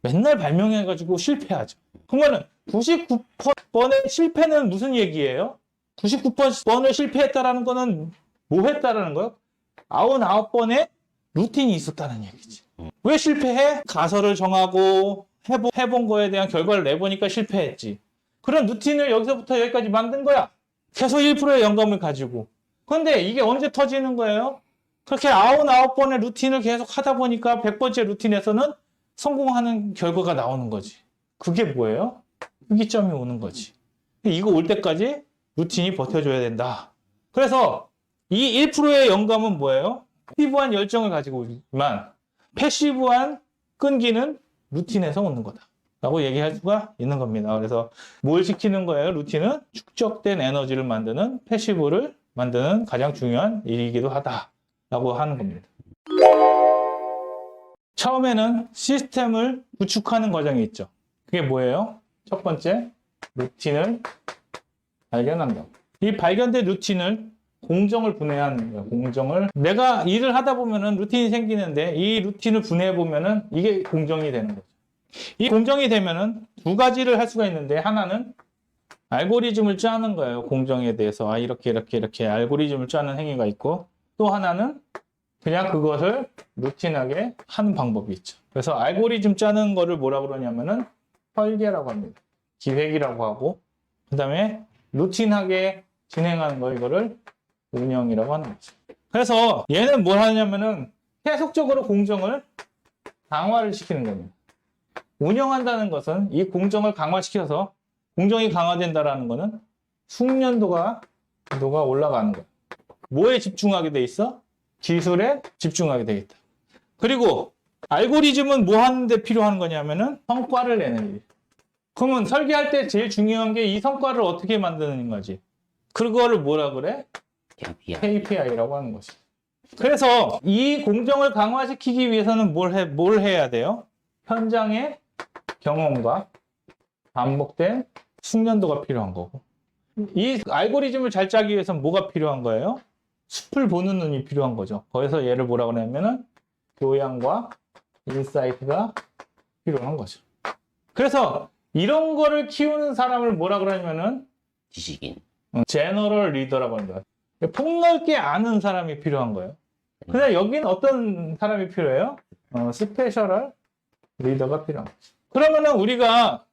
맨날 발명해가지고 실패하죠. 그러면은 99번의 실패는 무슨 얘기예요? 99번을 실패했다라는 거는 뭐 했다라는 거예요? 99번의 루틴이 있었다는 얘기지. 왜 실패해? 가설을 정하고 해본 거에 대한 결과를 내보니까 실패했지. 그런 루틴을 여기서부터 여기까지 만든 거야. 계속 1%의 영감을 가지고. 그런데 이게 언제 터지는 거예요? 그렇게 99번의 루틴을 계속 하다 보니까 100번째 루틴에서는 성공하는 결과가 나오는 거지. 그게 뭐예요? 특이점이 오는 거지. 이거 올 때까지 루틴이 버텨줘야 된다. 그래서 이 1%의 영감은 뭐예요? 액티브한 열정을 가지고 있지만 패시브한 끈기는 루틴에서 오는 거다. 라고 얘기할 수가 있는 겁니다. 그래서 뭘 시키는 거예요? 루틴은 축적된 에너지를 만드는 패시브를 만드는 가장 중요한 일이기도 하다라고 하는 겁니다. 처음에는 시스템을 구축하는 과정이 있죠. 그게 뭐예요? 첫 번째, 루틴을 발견한다. 이 발견된 루틴을 공정을 분해하는 거예요. 공정을. 내가 일을 하다 보면은 루틴이 생기는데 이 루틴을 분해해 보면은 이게 공정이 되는 거죠. 이 공정이 되면은 두 가지를 할 수가 있는데 하나는 알고리즘을 짜는 거예요. 공정에 대해서. 이렇게 알고리즘을 짜는 행위가 있고 또 하나는 그냥 그것을 루틴하게 하는 방법이 있죠. 그래서 알고리즘 짜는 거를 뭐라고 그러냐면은 설계라고 합니다. 기획이라고 하고 그다음에 루틴하게 진행하는 거 이거를 운영이라고 하는 거죠. 그래서 얘는 뭘 하냐면은 계속적으로 공정을 강화를 시키는 겁니다. 운영한다는 것은 이 공정을 강화시켜서 공정이 강화된다라는 것은 숙련도가 올라가는 거예요. 뭐에 집중하게 돼 있어? 기술에 집중하게 되겠다. 그리고 알고리즘은 뭐 하는데 필요한 거냐면은 성과를 내는 일. 그러면 설계할 때 제일 중요한 게 이 성과를 어떻게 만드는 거지. 그거를 뭐라 그래? KPI라고 하는 것이. 그래서 이 공정을 강화시키기 위해서는 뭘 해야 돼요? 현장의 경험과 반복된 숙련도가 필요한 거고. 이 알고리즘을 잘 짜기 위해서는 뭐가 필요한 거예요? 숲을 보는 눈이 필요한 거죠. 거기서 얘를 뭐라고 하냐면은 교양과 인사이트가 필요한 거죠. 그래서 이런 거를 키우는 사람을 뭐라 그러냐면은 지식인. 제너럴 리더라고 합니다. 폭넓게 아는 사람이 필요한 거예요. 근데 여기는 어떤 사람이 필요해요? 스페셜 리더가 필요한 거죠. 그러면은 우리가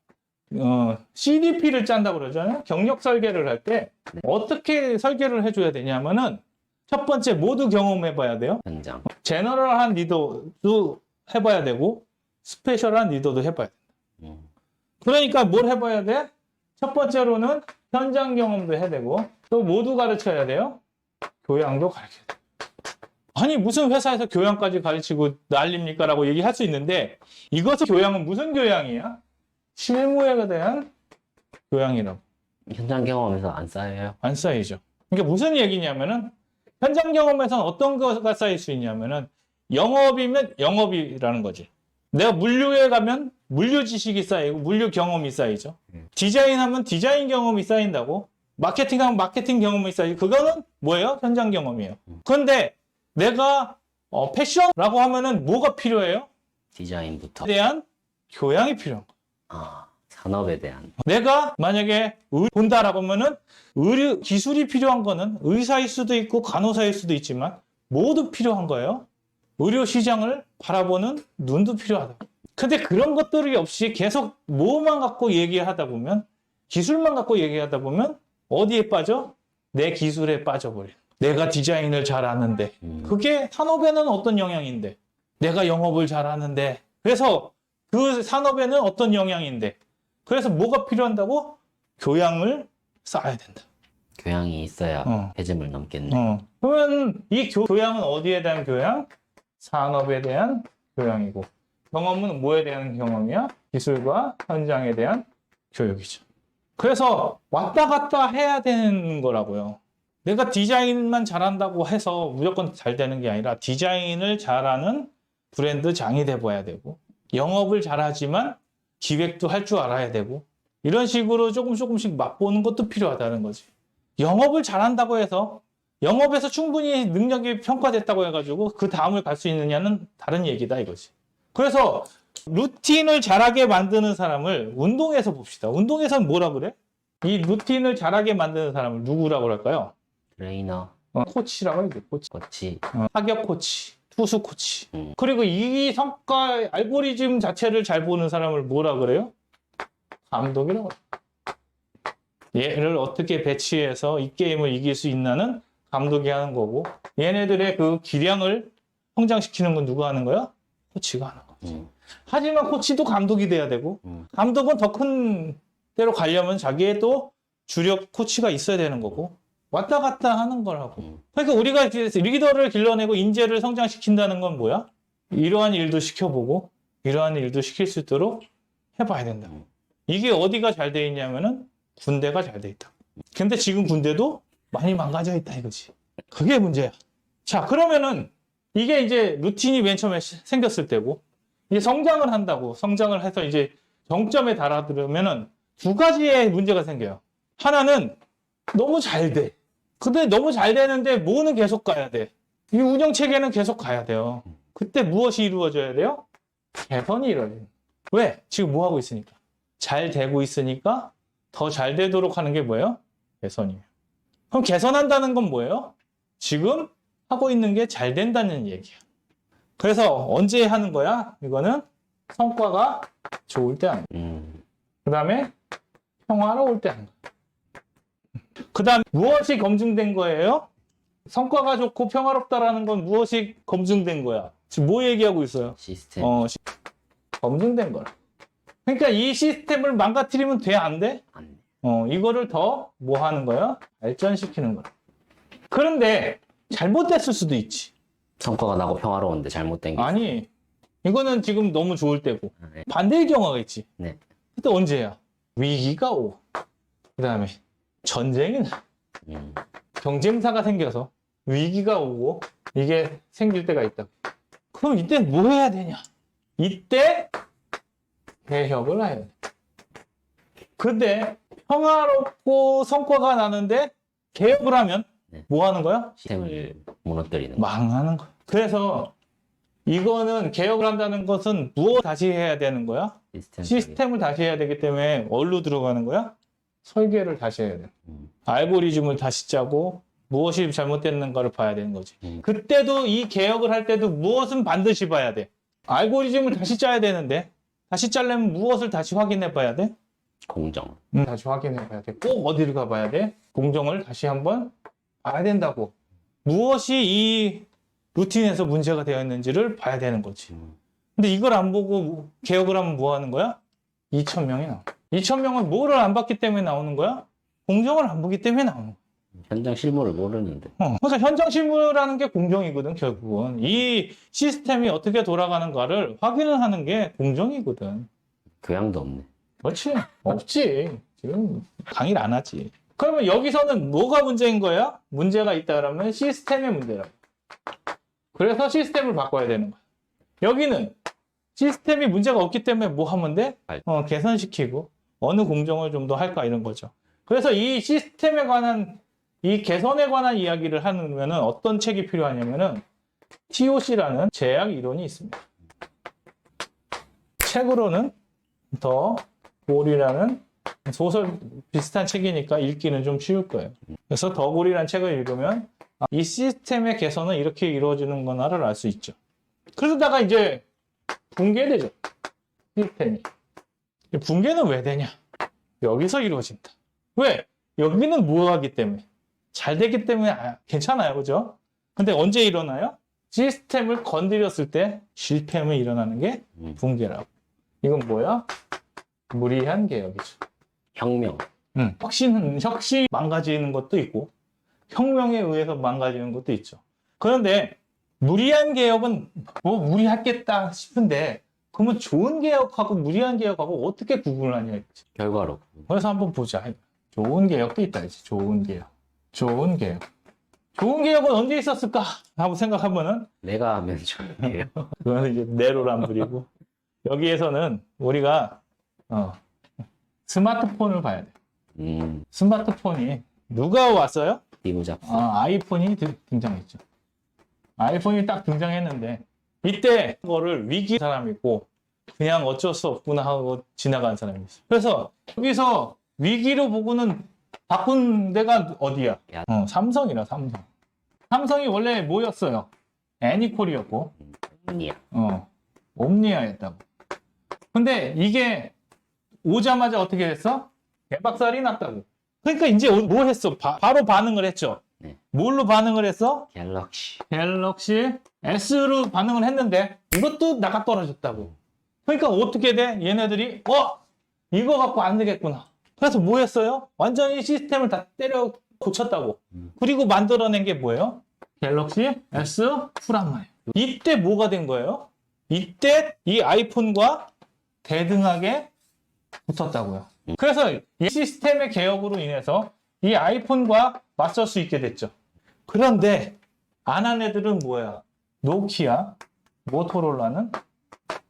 CDP를 짠다고 그러잖아요. 경력 설계를 할 때 어떻게 설계를 해줘야 되냐면은 첫 번째 모두 경험해봐야 돼요. 현장. 제너럴한 리더도 해봐야 되고 스페셜한 리더도 해봐야 된다. 그러니까 뭘 해봐야 돼? 첫 번째로는 현장 경험도 해야 되고 또 모두 가르쳐야 돼요. 교양도 가르쳐야 돼요. 아니 무슨 회사에서 교양까지 가르치고 난립니까? 라고 얘기할 수 있는데 이것은 교양은 무슨 교양이야? 실무에 대한 교양이라고. 현장 경험에서 안 쌓여요? 안 쌓이죠. 그러니까 무슨 얘기냐면은 현장 경험에서는 어떤 거가 쌓일 수 있냐면은 영업이면 영업이라는 거지. 내가 물류에 가면 물류 지식이 쌓이고 물류 경험이 쌓이죠. 디자인하면 디자인 경험이 쌓인다고. 마케팅하면 마케팅 경험이 쌓이고. 그거는 뭐예요? 현장 경험이에요. 그런데 내가 패션라고 하면은 뭐가 필요해요? 디자인부터. 대한 교양이 필요한 거예요. 아, 산업에 대한. 내가 만약에 본다라고 하면은 의료 기술이 필요한 거는 의사일 수도 있고 간호사일 수도 있지만 모두 필요한 거예요. 의료 시장을 바라보는 눈도 필요하다. 근데 그런 것들이 없이 계속 뭐만 갖고 얘기하다 보면 기술만 갖고 얘기하다 보면 어디에 빠져? 내 기술에 빠져버려. 내가 디자인을 잘 아는데 그게 산업에는 어떤 영향인데 내가 영업을 잘 아는데 그래서 그 산업에는 어떤 영향인데 그래서 뭐가 필요한다고? 교양을 쌓아야 된다. 교양이 있어야 배점을 넘겠네. 그러면 이 교양은 어디에 대한 교양? 산업에 대한 교양이고 경험은 뭐에 대한 경험이야? 기술과 현장에 대한 교육이죠. 그래서 왔다 갔다 해야 되는 거라고요. 내가 디자인만 잘한다고 해서 무조건 잘 되는 게 아니라 디자인을 잘하는 브랜드 장이 돼봐야 되고 영업을 잘하지만 기획도 할 줄 알아야 되고 이런 식으로 조금씩 맛보는 것도 필요하다는 거지. 영업을 잘한다고 해서 영업에서 충분히 능력이 평가됐다고 해가지고 그 다음을 갈 수 있느냐는 다른 얘기다 이거지. 그래서 루틴을 잘하게 만드는 사람을 운동에서 봅시다. 운동에서는 뭐라 그래? 이 루틴을 잘하게 만드는 사람을 누구라고 할까요? 트레이너, 코치라고 해야지. 코치. 타격 코치, 투수 코치. 그리고 이 성과 알고리즘 자체를 잘 보는 사람을 뭐라 그래요? 감독이라고. 얘를 어떻게 배치해서 이 게임을 이길 수 있나는 감독이 하는 거고 얘네들의 그 기량을 성장시키는 건 누가 하는 거야? 코치가 하는 거지. 하지만 코치도 감독이 돼야 되고 감독은 더 큰 데로 가려면 자기의 또 주력 코치가 있어야 되는 거고 왔다 갔다 하는 거라고. 그러니까 우리가 리더를 길러내고 인재를 성장시킨다는 건 뭐야? 이러한 일도 시켜보고 이러한 일도 시킬 수 있도록 해봐야 된다. 이게 어디가 잘 돼 있냐면은 군대가 잘 돼 있다. 근데 지금 군대도 많이 망가져 있다 이거지. 그게 문제야. 자, 그러면은 이게 이제 루틴이 맨 처음에 생겼을 때고 이제 성장을 한다고 성장을 해서 이제 정점에 달아들으면은 두 가지의 문제가 생겨요. 하나는 너무 잘 돼. 근데 너무 잘 되는데 뭐는 계속 가야 돼. 이 운영 체계는 계속 가야 돼요. 그때 무엇이 이루어져야 돼요? 개선이 이루어져요. 왜? 지금 뭐 하고 있으니까. 잘 되고 있으니까 더 잘 되도록 하는 게 뭐예요? 개선이에요. 그럼 개선한다는 건 뭐예요? 지금 하고 있는 게 잘 된다는 얘기야. 그래서 언제 하는 거야? 이거는 성과가 좋을 때 하는 거야. 그 다음에 평화로울 때 하는 거야. 그 다음 무엇이 검증된 거예요? 성과가 좋고 평화롭다라는 건 무엇이 검증된 거야? 지금 뭐 얘기하고 있어요? 시스템. 검증된 거라. 그러니까 이 시스템을 망가뜨리면 돼? 안 돼? 안 돼. 이거를 더 뭐 하는 거야? 발전시키는 거야. 그런데 잘못됐을 수도 있지. 성과가 나고 평화로운데 잘못된 게. 아니, 이거는 지금 너무 좋을 때고 네. 반대의 경우가 있지. 네. 그때 언제야? 위기가 오고 그 다음에 전쟁이 나. 경쟁사가 생겨서 위기가 오고 이게 생길 때가 있다. 그럼 이때 뭐 해야 되냐? 이때 개혁을 해야 돼. 근데 평화롭고 성과가 나는데 개혁을 하면 네. 뭐 하는 거야? 시스템을 무너뜨리는 거. 망하는 거야. 그래서 이거는 개혁을 한다는 것은 무엇 다시 해야 되는 거야? 시스템을 다시 해야 되기 때문에 어디로 들어가는 거야? 설계를 다시 해야 돼. 알고리즘을 다시 짜고 무엇이 잘못됐는가를 봐야 되는 거지. 그때도 이 개혁을 할 때도 무엇은 반드시 봐야 돼. 알고리즘을 다시 짜야 되는데 다시 짜려면 무엇을 다시 확인해 봐야 돼? 공정. 다시 확인해 봐야 돼. 꼭 어디를 가봐야 돼? 공정을 다시 한번 봐야 된다고. 무엇이 이 루틴에서 문제가 되어 있는지를 봐야 되는 거지. 근데 이걸 안 보고 개혁을 하면 뭐 하는 거야? 2,000명이 나와. 2,000명은 뭐를 안 봤기 때문에 나오는 거야? 공정을 안 보기 때문에 나오는 거야. 현장 실무를 모르는데. 그러니까 현장 실무라는 게 공정이거든, 결국은. 이 시스템이 어떻게 돌아가는가를 확인을 하는 게 공정이거든. 교양도 없네. 그렇지. 없지. 지금 강의를 안 하지. 그러면 여기서는 뭐가 문제인 거야? 문제가 있다 그러면 시스템의 문제라고. 그래서 시스템을 바꿔야 되는 거야. 여기는 시스템이 문제가 없기 때문에 뭐 하면 돼? 개선시키고 어느 공정을 좀 더 할까 이런 거죠. 그래서 이 시스템에 관한 이 개선에 관한 이야기를 하면은 어떤 책이 필요하냐면은 TOC라는 제약 이론이 있습니다. 책으로는 더 골이라는 소설 비슷한 책이니까 읽기는 좀 쉬울 거예요. 그래서 더 골이라는 책을 읽으면 이 시스템의 개선은 이렇게 이루어지는구나를 알 수 있죠. 그러다가 이제 붕괴되죠. 시스템이. 붕괴는 왜 되냐? 여기서 이루어진다. 왜? 여기는 무효하기 때문에. 잘 되기 때문에 괜찮아요. 그죠? 근데 언제 일어나요? 시스템을 건드렸을 때 실패하면 일어나는 게 붕괴라고. 이건 뭐야? 무리한 개혁이죠. 혁명. 혁신 망가지는 것도 있고 혁명에 의해서 망가지는 것도 있죠. 그런데 무리한 개혁은 뭐 무리하겠다 싶은데 그러면 좋은 개혁하고 무리한 개혁하고 어떻게 구분을 하냐 이거지. 결과로. 그래서 한번 보자. 좋은 개혁도 있다 이제. 좋은 개혁. 좋은 개혁. 좋은 개혁은 언제 있었을까? 하고 생각하면은 내가 하면 좋은 개혁. 그거는 이제 내로남불이고 여기에서는 우리가 스마트폰을 봐야 돼. 스마트폰이 누가 왔어요? 스티브 잡스. 아이폰이 등장했죠. 아이폰이 딱 등장했는데 이때 그거를 위기 사람이 있고 그냥 어쩔 수 없구나 하고 지나간 사람이 있어요. 그래서 여기서 위기로 보고는 바꾼 데가 어디야? 삼성이라 삼성. 삼성이 원래 뭐였어요? 애니콜이었고 옴니아. 옴니아였다고. 근데 이게 오자마자 어떻게 됐어? 개박살이 났다고. 그러니까 이제 뭐 했어? 바로 반응을 했죠. 네. 뭘로 반응을 했어? 갤럭시 S로 반응을 했는데 이것도 나가 떨어졌다고. 그러니까 어떻게 돼? 얘네들이 이거 갖고 안 되겠구나. 그래서 뭐 했어요? 완전히 시스템을 다 때려 고쳤다고. 그리고 만들어낸 게 뭐예요? 갤럭시 S 프라마예요. 이때 뭐가 된 거예요? 이때 이 아이폰과 대등하게 붙었다고요. 그래서 이 시스템의 개혁으로 인해서 이 아이폰과 맞설 수 있게 됐죠. 그런데 안 한 애들은 뭐야? 노키아, 모토로라는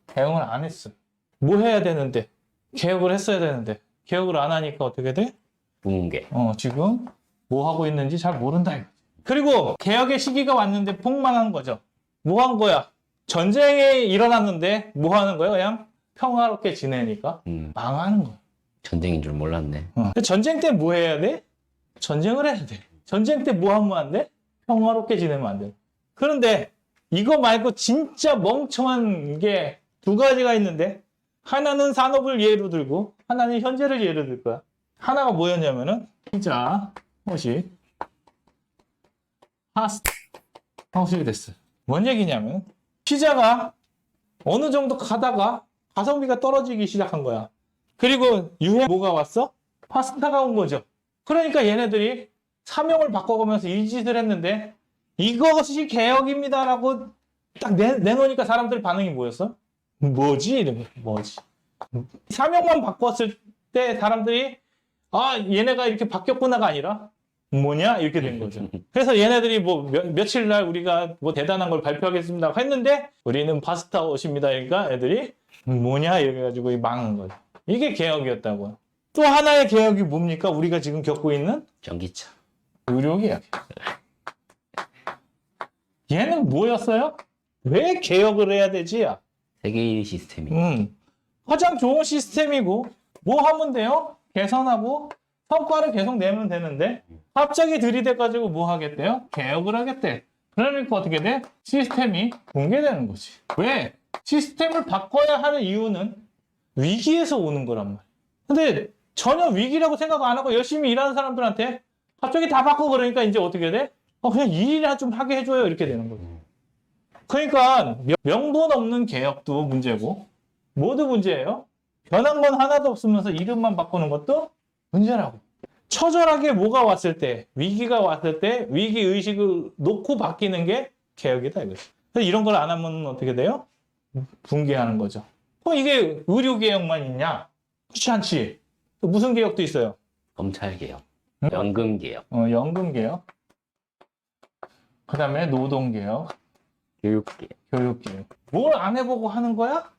대응을 안 했어요. 뭐 해야 되는데? 개혁을 했어야 되는데 개혁을 안 하니까 어떻게 돼? 붕괴. 지금 뭐 하고 있는지 잘 모른다 이거지. 그리고 개혁의 시기가 왔는데 폭망한 거죠. 뭐 한 거야? 전쟁이 일어났는데 뭐 하는 거야? 그냥 평화롭게 지내니까 망하는 거야. 전쟁인 줄 몰랐네. 전쟁 때 뭐 해야 돼? 전쟁을 해야 돼. 전쟁 때 뭐 하면 안 돼? 평화롭게 지내면 안 돼. 그런데 이거 말고 진짜 멍청한 게 두 가지가 있는데 하나는 산업을 예로 들고 하나는 현재를 예로 들 거야. 하나가 뭐였냐면은 피자, 호식, 파스타, 호식이 됐어요. 뭔 얘기냐면 피자가 어느 정도 가다가 가성비가 떨어지기 시작한 거야. 그리고 유행 뭐가 왔어? 파스타가 온 거죠. 그러니까 얘네들이 사명을 바꿔가면서 이 짓을 했는데 이것이 개혁입니다라고 딱 내놓으니까 사람들 반응이 뭐였어? 뭐지? 이런 거. 뭐지? 사명만 바꿨을 때 사람들이 얘네가 이렇게 바뀌었구나가 아니라 뭐냐? 이렇게 된 거죠. 그래서 얘네들이 뭐 며칠 날 우리가 뭐 대단한 걸 발표하겠습니다 했는데 우리는 파스타 옷입니다. 그러니까 애들이 뭐냐? 이렇게 해가지고 망한 거죠. 이게 개혁이었다고요. 또 하나의 개혁이 뭡니까? 우리가 지금 겪고 있는 전기차. 의료개혁. 얘는 뭐였어요? 왜 개혁을 해야 되지? 세계 1위 시스템이. 가장 좋은 시스템이고 뭐 하면 돼요? 개선하고 성과를 계속 내면 되는데 갑자기 들이대가지고 뭐 하겠대요? 개혁을 하겠대. 그러니까 어떻게 돼? 시스템이 붕괴되는 거지. 왜? 시스템을 바꿔야 하는 이유는 위기에서 오는 거란 말이야. 근데 전혀 위기라고 생각 안 하고 열심히 일하는 사람들한테 갑자기 다 바꿔 그러니까 이제 어떻게 돼? 그냥 일이나 좀 하게 해줘요. 이렇게 되는 거죠. 그러니까 명분 없는 개혁도 문제고 모두 문제예요. 변한 건 하나도 없으면서 이름만 바꾸는 것도 문제라고. 처절하게 뭐가 왔을 때, 위기가 왔을 때 위기의식을 놓고 바뀌는 게 개혁이다 이거지. 그래서 이런 걸 안 하면 어떻게 돼요? 붕괴하는 거죠. 그럼 이게 의료개혁만 있냐? 그렇지 않지. 또 무슨 개혁도 있어요? 검찰개혁. 연금개혁. 연금개혁. 그 다음에 노동개혁. 교육개혁. 교육개혁. 뭘 안 해보고 하는 거야?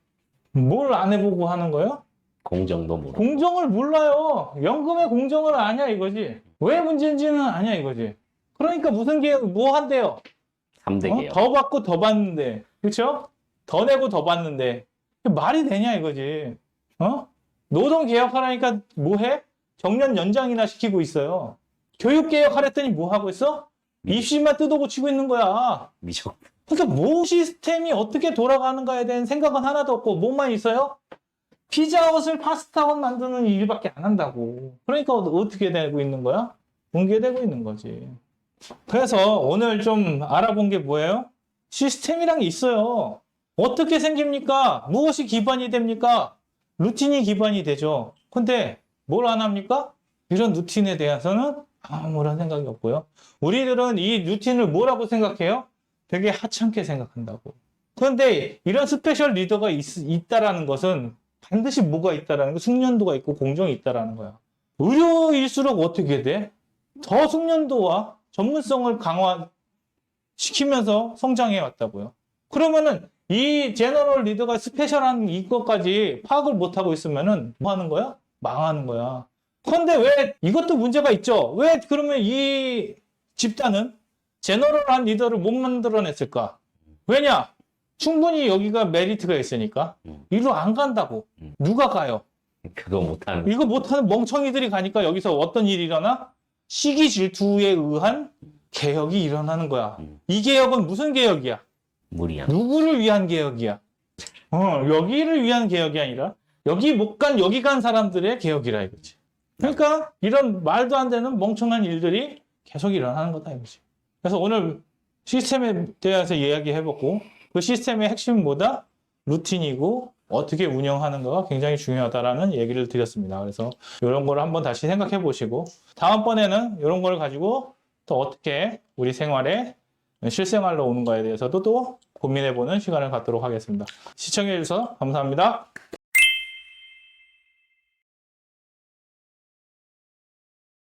뭘 안 해보고 하는 거예요? 공정도 모르고. 공정을 몰라요. 연금의 공정을 아냐 이거지. 왜 문제인지는 아냐 이거지. 그러니까 무슨 계약, 뭐 한대요? 3대 개혁. 더 받고 더 받는데, 그렇죠? 더 내고 더 받는데 말이 되냐 이거지. 노동 개혁하라니까 뭐 해? 정년 연장이나 시키고 있어요. 교육 개혁하랬더니 뭐 하고 있어? 입시만 뜯어고치고 있는 거야. 미적. 그러니까 뭐 시스템이 어떻게 돌아가는가에 대한 생각은 하나도 없고 뭐만 있어요? 피자헛을 파스타헛 만드는 일밖에 안 한다고. 그러니까 어떻게 되고 있는 거야? 붕괴되고 있는 거지. 그래서 오늘 좀 알아본 게 뭐예요? 시스템이란 게 있어요. 어떻게 생깁니까? 무엇이 기반이 됩니까? 루틴이 기반이 되죠. 근데 뭘 안 합니까? 이런 루틴에 대해서는 아무런 생각이 없고요. 우리들은 이 루틴을 뭐라고 생각해요? 되게 하찮게 생각한다고. 그런데 이런 스페셜 리더가 있다라는 것은 반드시 뭐가 있다라는 거, 숙련도가 있고 공정이 있다라는 거야. 의료일수록 어떻게 돼? 더 숙련도와 전문성을 강화시키면서 성장해 왔다고요. 그러면은 이 제너럴 리더가 스페셜한 이것까지 파악을 못하고 있으면은 뭐 하는 거야? 망하는 거야. 그런데 왜 이것도 문제가 있죠? 왜 그러면 이 집단은 제너럴한 리더를 못 만들어냈을까? 왜냐? 충분히 여기가 메리트가 있으니까 이리로 안 간다고. 누가 가요? 그거 못하는. 이거 못하는 멍청이들이 가니까 여기서 어떤 일이 일어나? 시기 질투에 의한 개혁이 일어나는 거야. 이 개혁은 무슨 개혁이야? 무리한. 누구를 위한 개혁이야? 여기를 위한 개혁이 아니라 여기 못 간 여기 간 사람들의 개혁이라 이거지. 그러니까 이런 말도 안 되는 멍청한 일들이 계속 일어나는 거다 이거지. 그래서 오늘 시스템에 대해서 이야기해봤고 그 시스템의 핵심은 뭐다? 루틴이고 어떻게 운영하는가가 굉장히 중요하다라는 얘기를 드렸습니다. 그래서 이런 걸 한번 다시 생각해 보시고 다음번에는 이런 걸 가지고 또 어떻게 우리 생활에 실생활로 오는 거에 대해서도 또 고민해 보는 시간을 갖도록 하겠습니다. 시청해 주셔서 감사합니다.